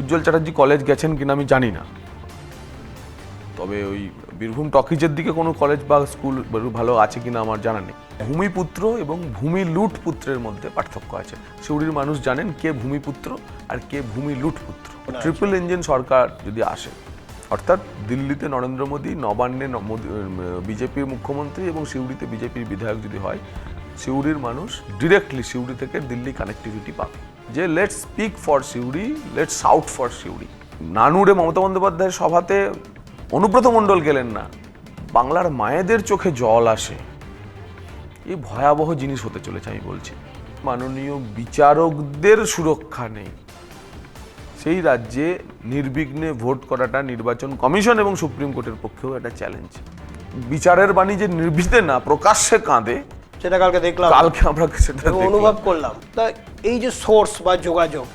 উজ্জ্বল Chatterjee college গেছেন কিনা আমি জানি না, তবে ওই বীরভূম টকিজের দিকে কোনো কলেজ বা স্কুল ভালো আছে কিনা আমার জানা নেই। ভূমিপুত্র এবং ভূমি লুট পুত্রের মধ্যে পার্থক্য আছে। সিউড়ির মানুষ জানেন কে ভূমিপুত্র আর কে ভূমি লুট পুত্র। ট্রিপল ইঞ্জিন সরকার যদি আসে, অর্থাৎ দিল্লিতে নরেন্দ্র মোদী, নবান্নে বিজেপির মুখ্যমন্ত্রী এবং সিউড়িতে বিজেপির বিধায়ক যদি হয়, সিউড়ির মানুষ ডিরেক্টলি সিউড়ি থেকে দিল্লি কানেক্টিভিটি পাবে। যে let's speak for Suri, let's out for Suri. নানুরে মমতা বন্দ্যোপাধ্যায়ের সভাতে অনুব্রত মণ্ডল গেলেন না, বাংলার মায়েদের চোখে জল আসে। এই ভয়াবহ জিনিস হতে চলেছে, আমি বলছি। মাননীয় বিচারকদের সুরক্ষা নেই, সেই রাজ্যে নির্বিঘ্নে ভোট করাটা নির্বাচন কমিশন এবং সুপ্রিম কোর্টের পক্ষেও একটা চ্যালেঞ্জ। বিচারের বাণী যে নির্বিঘ্নে না প্রকাশ্যে কাঁদে, সেটা কালকে দেখলাম, কালকে আমরা সেটা অনুভব করলাম। তা এই যে সোর্স বা যোগাযোগ,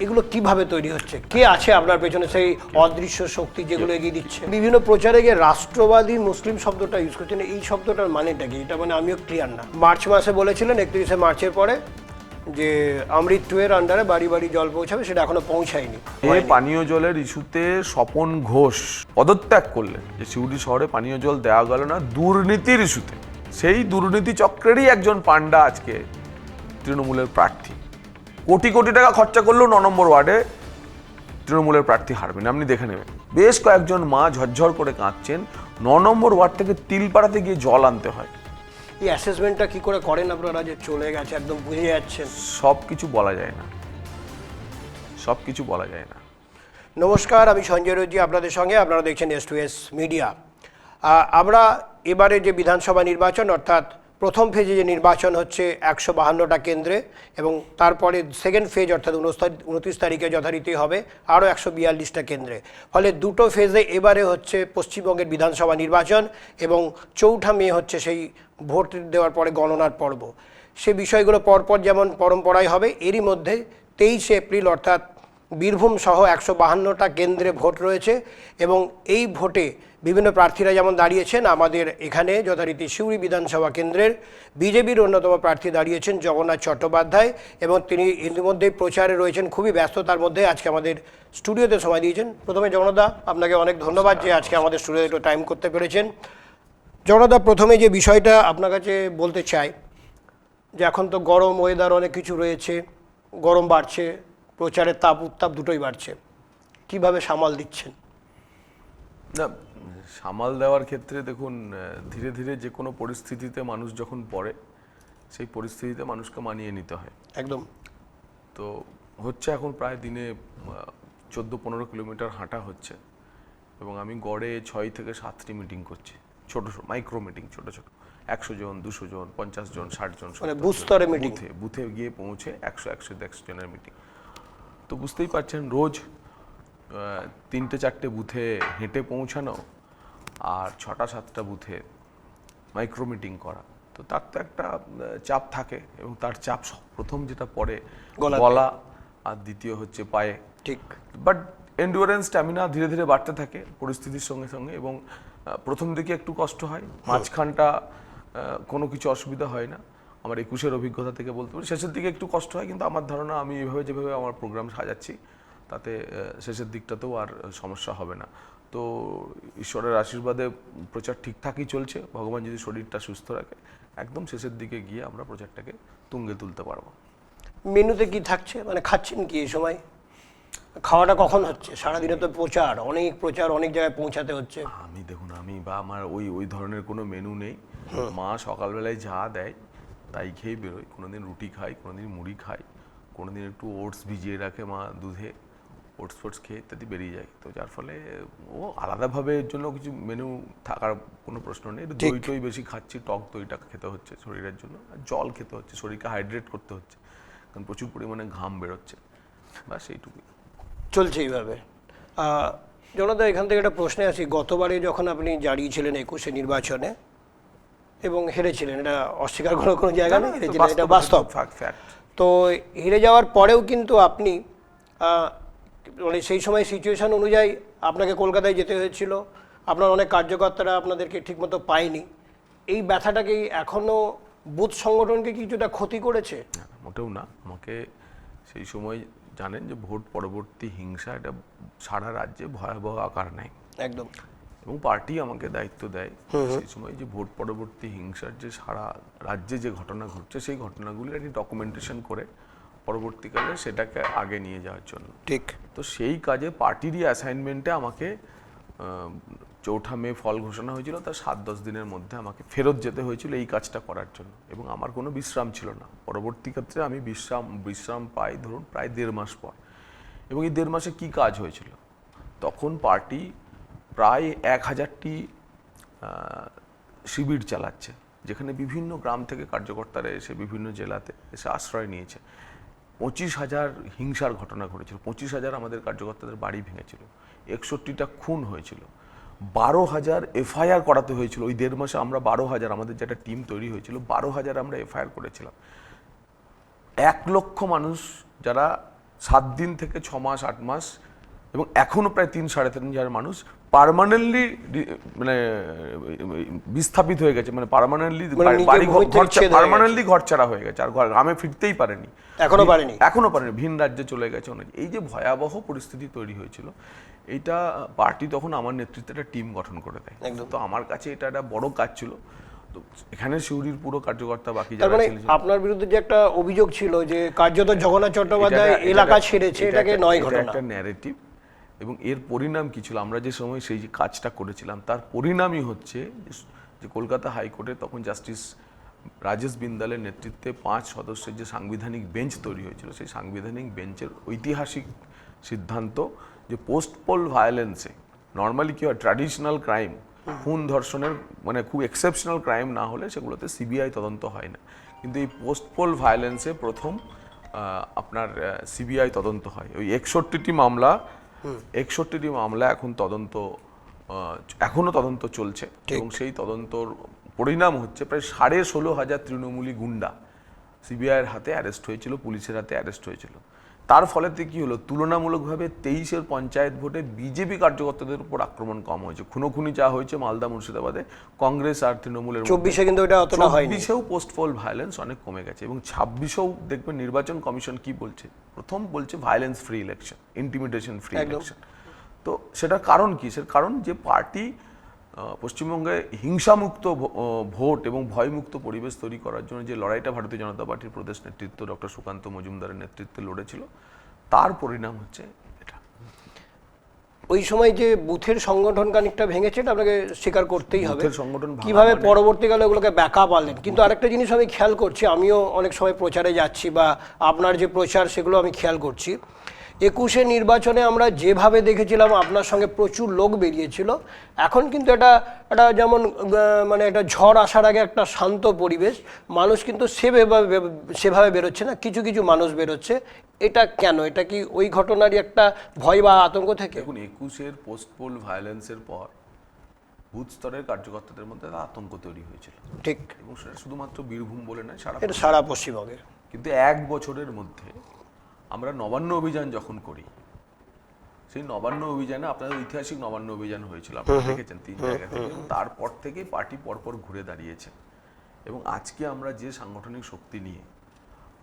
এগুলো কিভাবে তৈরি হচ্ছে? কে আছে আপনার পেছনে সেই অদৃশ্য শক্তি যেগুলো এগিয়ে দিচ্ছে? বিভিন্ন প্রচারে গিয়ে রাষ্ট্রবাদী মুসলিম শব্দটা ইউজ করছেন, এই শব্দটার মানেটা কি? এটা মানে আমিও ক্লিয়ার না। মার্চ মাসে বলেছিলেন 31শে মার্চের পরে যে অমৃত 2 এর আন্ডারে বাড়ি বাড়ি জল পৌঁছাবে, সেটা এখনো পৌঁছায়নি। পানীয় জলের ইস্যুতে স্বপন ঘোষ পদত্যাগ করলেন, যে সিউড়ি শহরে পানীয় জল দেওয়া গেল না দুর্নীতির ইস্যুতে। সেই দুর্নীতি চক্রেরই একজন পান্ডা আজকে তৃণমূলের প্রার্থী। কোটি কোটি টাকা খরচা করলেও 9 নম্বর ওয়ার্ডে তৃণমূলের প্রার্থী হারবেন, আপনি দেখে নেবেন। বেশ কয়েকজন মা ঝরঝর করে কাঁদছেন, 9 নম্বর ওয়ার্ড থেকে তিলপাড়াতে গিয়ে জল আনতে হয়। এই অ্যাসেসমেন্টটা কি করে করেন আপনারা যে চলে গেছে, একদম বুঝে যাচ্ছেন? সব কিছু বলা যায় না, সব কিছু বলা যায় না। নমস্কার, আমি সঞ্জয় রোজি আপনাদের সঙ্গে, আপনারা দেখছেন S2S মিডিয়া। আমরা এবারে যে বিধানসভা নির্বাচন, অর্থাৎ প্রথম ফেজে যে নির্বাচন হচ্ছে 152টা কেন্দ্রে, এবং তারপরে সেকেন্ড ফেজ অর্থাৎ 29 তারিখে যথারীতি হবে আরও 142টা কেন্দ্রে। ফলে দুটো ফেজে এবারে হচ্ছে পশ্চিমবঙ্গের বিধানসভা নির্বাচন, এবং 4 মে হচ্ছে সেই ভোট দেওয়ার পরে গণনার পর্ব। সে বিষয়গুলো পরপর যেমন পরম্পরায় হবে, এরই মধ্যে 23 এপ্রিল অর্থাৎ বীরভূম সহ 152টা কেন্দ্রে ভোট রয়েছে, এবং এই ভোটে বিভিন্ন প্রার্থীরা যেমন দাঁড়িয়েছেন, আমাদের এখানে যথারীতি সিউড়ি বিধানসভা কেন্দ্রের বিজেপির অন্যতম প্রার্থী দাঁড়িয়েছেন জগন্নাথ চট্টোপাধ্যায়, এবং তিনি ইতিমধ্যেই প্রচারে রয়েছেন, খুবই ব্যস্ততার মধ্যে আজকে আমাদের স্টুডিওতে সময় দিয়েছেন। প্রথমে জগন্নাথদা, আপনাকে অনেক ধন্যবাদ যে আজকে আমাদের স্টুডিওতে একটু টাইম করতে পেরেছেন। জগন্নাথদা, প্রথমে যে বিষয়টা আপনার কাছে বলতে চাই, যে এখন তো গরম ওয়েদার, অনেক কিছু রয়েছে, গরম বাড়ছে, প্রচারের তাপ উত্তাপ দুটোই বাড়ছে, কিভাবে সামাল দিচ্ছেন? না, সামাল দেওয়ার ক্ষেত্রে দেখুন, ধীরে ধীরে যে কোনো পরিস্থিতিতে মানুষ যখন পড়ে, সেই পরিস্থিতিতে মানুষকে মানিয়ে নিতে হয়। একদম। তো হচ্ছে, এখন প্রায় দিনে 14-15 কিলোমিটার হাঁটা হচ্ছে, এবং আমি গড়ে 6 থেকে 7টি মিটিং করছি, ছোট মাইক্রো মিটিং, ছোট ছোট 100 জন, 200 জন, 50 জন, 60 জন, মানে বুথ স্তরে মিটিং, বুথে গিয়ে পৌঁছে 100-110 জনের মিটিং। তো বুঝতেই পারছেন, রোজ 3-4টে বুথে হেঁটে পৌঁছানো আর 6-7টা বুথে মাইক্রো মিটিং করা, তো তার তো একটা চাপ থাকে, এবং তার চাপ প্রথম যেটা পড়ে গলা, আর দ্বিতীয় হচ্ছে পায়ে। ঠিক। বাট এন্ডুরেন্স, স্ট্যামিনা ধীরে ধীরে বাড়তে থাকে পরিস্থিতির সঙ্গে সঙ্গে, এবং প্রথম দিকে একটু কষ্ট হয়, মাঝখানটা কোনো কিছু অসুবিধা হয় না। আমার 21-এর অভিজ্ঞতা থেকে বলতে পারি, শেষের দিকে একটু কষ্ট হয়, কিন্তু আমার ধারণা আমি এইভাবে যেভাবে আমার প্রোগ্রাম সাজাচ্ছি, তাতে শেষের দিকটাতেও আর সমস্যা হবে না। তো ঈশ্বরের আশীর্বাদে প্রচার ঠিকঠাকই চলছে, ভগবান যদি শরীরটা সুস্থ রাখে, একদম শেষের দিকে গিয়ে আমরা প্রচারটাকে তুঙ্গে তুলতে পারবো। মেনুতে কি থাকছে, মানে খাচ্ছেন কি এই সময়? খাওয়াটা কখন হচ্ছে? সারাদিনে তো প্রচার, অনেক জায়গায় পৌঁছাতে হচ্ছে। দেখুন, আমি বা আমার ওই ধরনের কোনো মেনু নেই। মা সকালবেলায় যা দেয় তাই খেয়ে বেরোয়। কোনোদিন রুটি খাই, কোনোদিন মুড়ি খাই, কোনোদিন একটু ওটস ভিজিয়ে রাখে মা দুধে, ওটস ফোটস খেয়ে ইত্যাদি বেরিয়ে যায়। তো যার ফলে ও আলাদাভাবে এর জন্য কিছু মেনু থাকার কোনো প্রশ্ন নেই। দই বেশি খাচ্ছি, টক দইটা খেতে হচ্ছে শরীরের জন্য, আর জল খেতে হচ্ছে, শরীরকে হাইড্রেট করতে হচ্ছে, কারণ প্রচুর পরিমাণে ঘাম বেরোচ্ছে, বা সেইটুকুই চলছে এইভাবে। জনতা, এখান থেকে একটা প্রশ্নে আসি। গতবারে যখন আপনি দাঁড়িয়েছিলেন 21-এ নির্বাচনে এবং হেরেছিলেন, এটা অস্বীকার করার কোনো জায়গা নেই, হেরেছিলেন, এটা বাস্তব। তো হেরে যাওয়ার পরেও কিন্তু আপনি মানে সেই সময় সিচুয়েশন অনুযায়ী আপনাকে কলকাতায় যেতে হয়েছিল, আপনার অনেক কার্যকর্তারা আপনাদেরকে ঠিকমতো পায়নি। এই ব্যথাটাকে এখনও বুথ সংগঠনকে কিছুটা ক্ষতি করেছে? মোটেও না। আমাকে সেই সময় জানেন যে ভোট পরবর্তী হিংসা এটা সারা রাজ্যে ভয়াবহ আকার নেয়, একদম। এবং পার্টি আমাকে দায়িত্ব দেয় সেই সময় যে ভোট পরবর্তী হিংসার যে সারা রাজ্যে যে ঘটনা ঘটছে সেই ঘটনাগুলির একটি ডকুমেন্টেশন করে পরবর্তীকালে সেটাকে আগে নিয়ে যাওয়ার জন্য। ঠিক। তো সেই কাজে পার্টিরই অ্যাসাইনমেন্টে আমাকে 4 মে ফল ঘোষণা হয়েছিল, তার 7-10 দিনের মধ্যে আমাকে ফেরত যেতে হয়েছিল এই কাজটা করার জন্য, এবং আমার কোনো বিশ্রাম ছিল না। পরবর্তী ক্ষেত্রে আমি বিশ্রাম পাই ধরুন প্রায় 1.5 মাস পর। এবং এই 1.5 মাসে কি কাজ হয়েছিল, তখন পার্টি প্রায় 1000টি শিবির চালাচ্ছে, যেখানে বিভিন্ন গ্রাম থেকে কার্যকর্তারা এসে বিভিন্ন জেলাতে এসে আশ্রয় নিয়েছে। 25,000 হিংসার ঘটনা ঘটেছিল, 25,000 আমাদের কার্যকর্তাদের বাড়ি ভেঙেছিল, 61টা খুন হয়েছিল, 12,000 এফআইআর করাতে হয়েছিল। ওই 1.5 মাসে আমরা 12,000, আমাদের যেটা টিম তৈরি হয়েছিল 12,000 আমরা এফআইআর করেছিলাম। 1 লক্ষ মানুষ যারা 7 দিন থেকে 6 মাস 8 মাস এবং এখনো প্রায় 3-3.5 মানুষ পার্মানেন্টলি মানে বিস্থাপিত হয়ে গেছে, মানে পার্মানেন্টলি পার্মানেন্টলি ঘর ছাড়া হয়ে গেছে, আর গ্রামে ফিরতেই পারেনি, এখনো পারেনি, ভিন রাজ্যে চলে গেছে অনেক। এই যে ভয়াবহ পরিস্থিতি তৈরি হয়েছিল, এইটা পার্টি তখন আমার নেতৃত্বে একটা টিম গঠন করে দেয়। তো আমার কাছে এটা একটা বড় কাজ ছিল। তো এখানে সিউড়ির পুরো কার্যকর্তা বাকি যারা ছিলেন, আপনার বিরুদ্ধে যে একটা অভিযোগ ছিল যে কার্যত জগন্নাথ চট্টোপাধ্যায় এলাকা ছেড়েছে, এটাকে নয় ঘটনা, একটা ন্যারেটিভ। এবং এর পরিণাম কি ছিল, আমরা যে সময় সেই যে কাজটা করেছিলাম তার পরিণামই হচ্ছে যে কলকাতা হাইকোর্টে তখন জাস্টিস রাজেশ বিন্দালের নেতৃত্বে 5 সদস্যের যে সাংবিধানিক বেঞ্চ তৈরি হয়েছিল, সেই সাংবিধানিক বেঞ্চের ঐতিহাসিক সিদ্ধান্ত যে পোস্ট পোল ভায়োলেন্সে নর্মালি কি হয়, ট্র্যাডিশনাল ক্রাইম, খুন ধর্ষণের মানে খুব এক্সেপশনাল ক্রাইম না হলে সেগুলোতে সিবিআই তদন্ত হয় না, কিন্তু এই পোস্ট পোল ভায়োলেন্সে প্রথম আপনার সিবিআই তদন্ত হয়। ওই 61টি মামলা এখন এখনো তদন্ত চলছে, এবং সেই তদন্তর পরিণাম হচ্ছে প্রায় 16,500 তৃণমূলী গুন্ডা সিবিআইয়ের হাতে অ্যারেস্ট হয়েছিল, পুলিশের হাতে অ্যারেস্ট হয়েছিল। তার ফলেতে কি হলো, তুলনামূলকভাবে 23-এর পঞ্চায়েত ভোটে বিজেপি কার্যকর্তাদের উপর আক্রমণ কম হয়েছে। খুনোখুনি যা হয়েছে মালদা মুর্শিদাবাদে কংগ্রেস আর তৃণমূলের, 24-এ কিন্তু এটা অতটা হয়নি। 24-এও পোস্ট পোল ভায়োলেন্স অনেক কমে গেছে, এবং 26-এও দেখবেন নির্বাচন কমিশন কি বলছে, প্রথম বলছে violence free election, intimidation free election. তো সেটার কারণ কি, সেটার কারণ যে পার্টি পশ্চিমবঙ্গে হিংসামুক্ত ভোট এবং ভয়মুক্ত পরিবেশ তৈরি করার জন্য যে লড়াইটা ভারতীয় জনতা পার্টির প্রদেশ নেতৃত্ব ডক্টর সুকান্ত মজুমদারের নেতৃত্বে লড়েছিল, তার পরিণাম হচ্ছে এটা। ওই সময় যে বুথের সংগঠন খানিকটা ভেঙেছে, এটা আপনাকে স্বীকার করতেই হবে। সংগঠন কিভাবে পরবর্তীকালে ওগুলোকে ব্যাকআপ আনলেন। কিন্তু আরেকটা জিনিস আমি খেয়াল করছি, আমিও অনেক সময় প্রচারে যাচ্ছি বা আপনার যে প্রচার সেগুলো আমি খেয়াল করছি, 21-এ নির্বাচনে আমরা যেভাবে দেখেছিলাম আপনার সঙ্গে প্রচুর লোক বেরিয়েছিল, এখন কিন্তু এটা যেমন মানে একটা ঝড় আসার আগে একটা শান্ত পরিবেশ, মানুষ কিন্তু সেভাবে বেরোচ্ছে না, কিছু কিছু মানুষ বেরোচ্ছে। এটা কেন? এটা কি ওই ঘটনারই একটা ভয় বা আতঙ্ক থেকে? দেখুন, 21-এর পোস্ট পোল ভায়োলেন্সের পর বুথ স্তরের কার্যকর্তাদের মধ্যে আতঙ্ক তৈরি হয়েছিল, ঠিক, এবং সেটা শুধুমাত্র বীরভূম বলে নয়, সারা পশ্চিমবঙ্গে। কিন্তু 1 বছরের মধ্যে আমরা নবান্ন অভিযান যখন করি, সেই নবান্ন অভিযানে আপনাদের ঐতিহাসিক নবান্ন অভিযান হয়েছিল, আপনারা দেখেছেন 3 জায়গা থেকে, এবং তারপর থেকেই পার্টি পরপর ঘুরে দাঁড়িয়েছে। এবং আজকে আমরা যে সাংগঠনিক শক্তি নিয়ে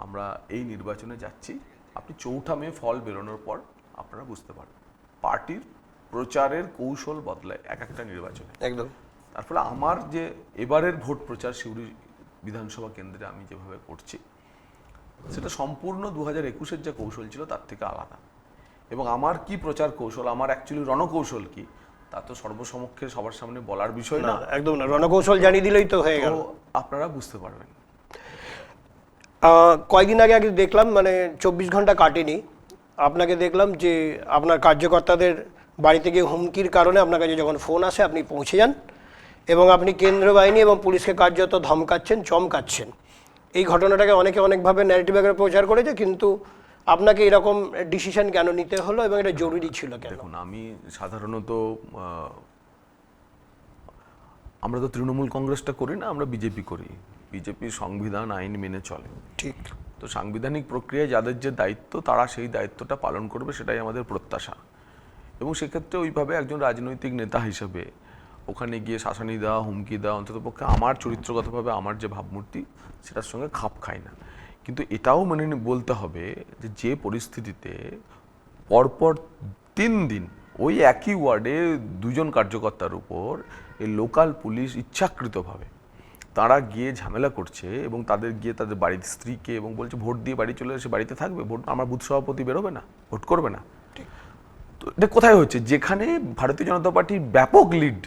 আমরা এই নির্বাচনে যাচ্ছি, আপনি 4 মে ফল বেরোনোর পর আপনারা বুঝতে পারবেন পার্টির প্রচারের কৌশল বদলায় এক একটা নির্বাচনে, একদম। তার ফলে আমার যে এবারের ভোট প্রচার সিউড়ি বিধানসভা কেন্দ্রে আমি যেভাবে করছি, সেটা সম্পূর্ণ 2021-এর যে কৌশল ছিল তার থেকে আলাদা। এবং আমার কি প্রচার কৌশল, আমার অ্যাকচুয়ালি রণকৌশল কি, তা তো সর্বসমক্ষে সবার সামনে বলার বিষয় না, একদম না। রণকৌশল জানিয়ে দিলেই তো হয়ে গেল, আপনারা বুঝতে পারবেন। কয়েকদিন আগে দেখলাম, মানে 24 ঘন্টা কাটেনি, আপনাকে দেখলাম যে আপনার কার্যকর্তাদের বাড়িতে গিয়ে হুমকির কারণে আপনার কাছে যখন ফোন আসে আপনি পৌঁছে যান, এবং আপনি কেন্দ্র বাহিনী এবং পুলিশকে কার্যত ধমকাচ্ছেন, চমকাচ্ছেন। এই ঘটনাটাকে অনেকে অনেকভাবে ন্যারেটিভ আকারে প্রচার করেছে, কিন্তু আপনাকে এরকম ডিসিশন কেন নিতে হলো এবং এটা জরুরি ছিল কেন? দেখুন, আমি সাধারণত আমরা তো তৃণমূল কংগ্রেসটা করি না, আমরা বিজেপি করি। বিজেপি সংবিধান আইন মেনে চলে, ঠিক। তো সাংবিধানিক প্রক্রিয়ায় যাদের যে দায়িত্ব তারা সেই দায়িত্বটা পালন করবে, সেটাই আমাদের প্রত্যাশা। এবং সেক্ষেত্রে ওইভাবে একজন রাজনৈতিক নেতা হিসেবে ওখানে গিয়ে শাসানি দেওয়া, হুমকি দেওয়া অন্ততপক্ষে আমার চরিত্রগতভাবে আমার যে ভাবমূর্তি সেটার সঙ্গে খাপ খায় না। কিন্তু এটাও বলতে হবে যে পরিস্থিতিতে পরপর 3 দিন ওই একই ওয়ার্ডে 2 জন কার্যকর্তার উপর এই লোকাল পুলিশ ইচ্ছাকৃতভাবে তারা গিয়ে ঝামেলা করছে এবং তাদের গিয়ে তাদের বাড়ির স্ত্রীকে এবং বলছে ভোট দিয়ে বাড়ি চলে এসে বাড়িতে থাকবে, ভোট আমার বুথ সভাপতি বেরোবে না, ভোট করবে না। তো এটা কোথায় হচ্ছে? যেখানে ভারতীয় জনতা পার্টির ব্যাপক লিড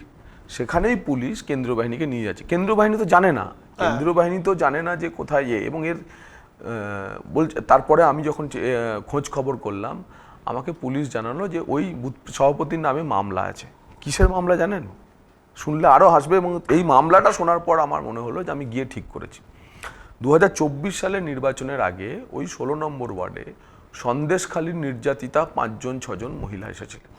সেখানেই পুলিশ কেন্দ্রীয় বাহিনীকে নিয়ে যাচ্ছে। কেন্দ্রীয় বাহিনী তো জানে না, কেন্দ্রীয় বাহিনী তো জানে না যে কোথায় এবং এর বলছে। তারপরে আমি যখন খোঁজ খবর করলাম, আমাকে পুলিশ জানালো যে ওই বুথ সভাপতির নামে মামলা আছে। কিসের মামলা জানেন? শুনলে আরও হাসবে। এবং এই মামলাটা শোনার পর আমার মনে হলো যে আমি গিয়ে ঠিক করেছি। 2024 সালের নির্বাচনের আগে ওই 16 নম্বর ওয়ার্ডে সন্দেশখালীর নির্যাতিতা 5-6 জন মহিলা এসেছিলেন।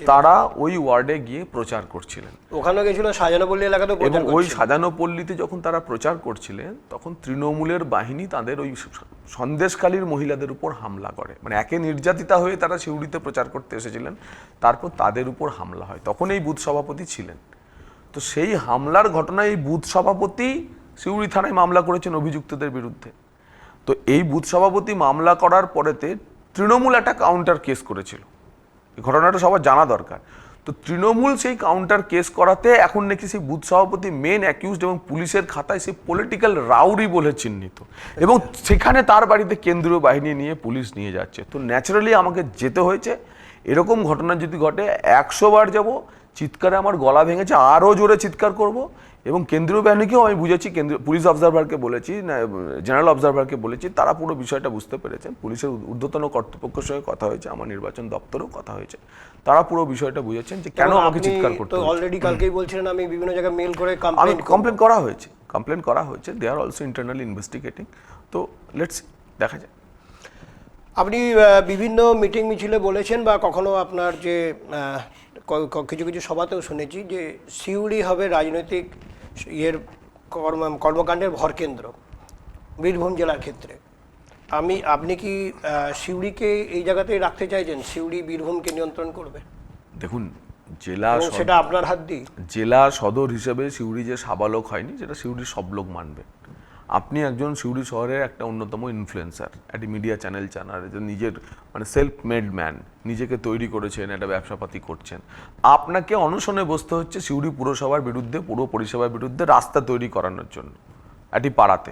তারা ওই ওয়ার্ডে গিয়ে প্রচার করছিলেন। ওখানে গেছিল সাজানোপল্লী এলাকাতে, এবং ওই সাজানোপল্লীতে যখন তারা প্রচার করছিলেন তখন তৃণমূলের বাহিনী তাদের ওই সন্দেশখালীর মহিলাদের উপর হামলা করে। মানে একে নির্যাতিতা হয়ে তারা সিউড়িতে প্রচার করতে এসেছিলেন, তারপর তাদের উপর হামলা হয়। তখন এই বুথ সভাপতি ছিলেন। তো সেই হামলার ঘটনায় এই বুথ সভাপতি সিউড়ি থানায় মামলা করেছেন অভিযুক্তদের বিরুদ্ধে। তো এই বুথ সভাপতি মামলা করার পরেতে তৃণমূল একটা কাউন্টার কেস করেছিল। এই ঘটনাটা সবার জানা দরকার। তো তৃণমূল সেই কাউন্টার কেস করাতে এখন নাকি সেই বুথ সভাপতি মেন অ্যাকিউজড এবং পুলিশের খাতায় সেই পলিটিক্যাল রাউডি বলে চিহ্নিত, এবং সেখানে তার বাড়িতে কেন্দ্রীয় বাহিনী নিয়ে পুলিশ নিয়ে যাচ্ছে। তো ন্যাচারালি আমাকে যেতে হয়েছে। এরকম ঘটনা যদি ঘটে 100 বার যাব, চিৎকারে আমার গলা ভেঙেছে, আরও জোরে চিৎকার করব। এবং কেন্দ্রীয় বাহিনীকেও আমি বুঝেছি, কেন্দ্রীয় পুলিশ অবজারভারকে বলেছি, জেনারেল অবজারভারকে বলেছি, তারা পুরো বিষয়টা বুঝতে পেরেছেন। পুলিশের ঊর্ধ্বতন কর্তৃপক্ষের সঙ্গে কথা হয়েছে, আমার নির্বাচন দপ্তরেও কথা হয়েছে, তারা পুরো বিষয়টা বুঝেছেন যে কেন আমাকে চিৎকার করতে হচ্ছে। অলরেডি কালকেই বলছিলেন আমি বিভিন্ন জায়গায় মেল করে কমপ্লেন করা হয়েছে। দে আর অলসো ইন্টারনালি ইনভেস্টিগেটিং। তো লেটস দেখা যায়। আপনি বিভিন্ন মিটিং মিছিলে বলেছেন বা কখনো আপনার যে কিছু কিছু সভাতেও শুনেছি যে সিউড়ি হবে রাজনৈতিক কর্মকাণ্ডের ভরকেন্দ্র বীরভূম জেলার ক্ষেত্রে। আপনি কি সিউড়িকে এই জায়গাতেই রাখতে চাইছেন? সিউড়ি বীরভূমকে নিয়ন্ত্রণ করবে? দেখুন, জেলা সেটা আপনার হাত দিয়ে জেলা সদর হিসেবে সিউড়ি যে সাবালক হয়নি, সেটা সিউড়ির সব লোক মানবে। আপনি একজন সিউড়ি শহরের একটা অন্যতম ইনফ্লুয়েন্সার, একটা মিডিয়া চ্যানেল চালান, নিজের সেলফ মেড ম্যান, নিজেকে তৈরি করেছেন, একটা ব্যবসাপাতি করছেন। আপনাকে অনশনে বসতে হচ্ছে সিউড়ি পুরসভার বিরুদ্ধে, পুর পরিষেবার বিরুদ্ধে রাস্তা তৈরি করানোর জন্য একটি পাড়াতে।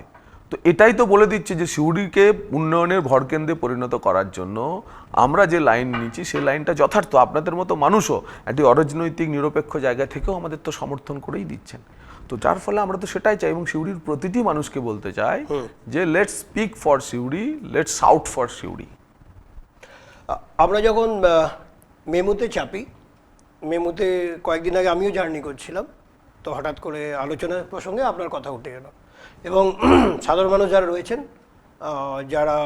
তো এটাই তো বলে দিচ্ছে যে সিউড়িকে উন্নয়নের ভরকেন্দ্রে পরিণত করার জন্য আমরা যে লাইন নিচ্ছি সেই লাইনটা যথার্থ। আপনাদের মতো মানুষও একটি অরাজনৈতিক নিরপেক্ষ জায়গা থেকেও আমাদের তো সমর্থন করেই দিচ্ছেন। তো যার ফলে আমরা তো সেটাই চাই, এবং সিউড়ির প্রতিটি মানুষকে বলতে চাই যে let's speak for Suri, let's shout for Suri. আমরা যখন মেমুতে চাপি, মেমুতে কয়েকদিন আগে আমিও জার্নি করছিলাম, তো হঠাৎ করে আলোচনার প্রসঙ্গে আপনার কথা উঠে গেল। এবং সাধারণ মানুষ যারা রয়েছেন, যারা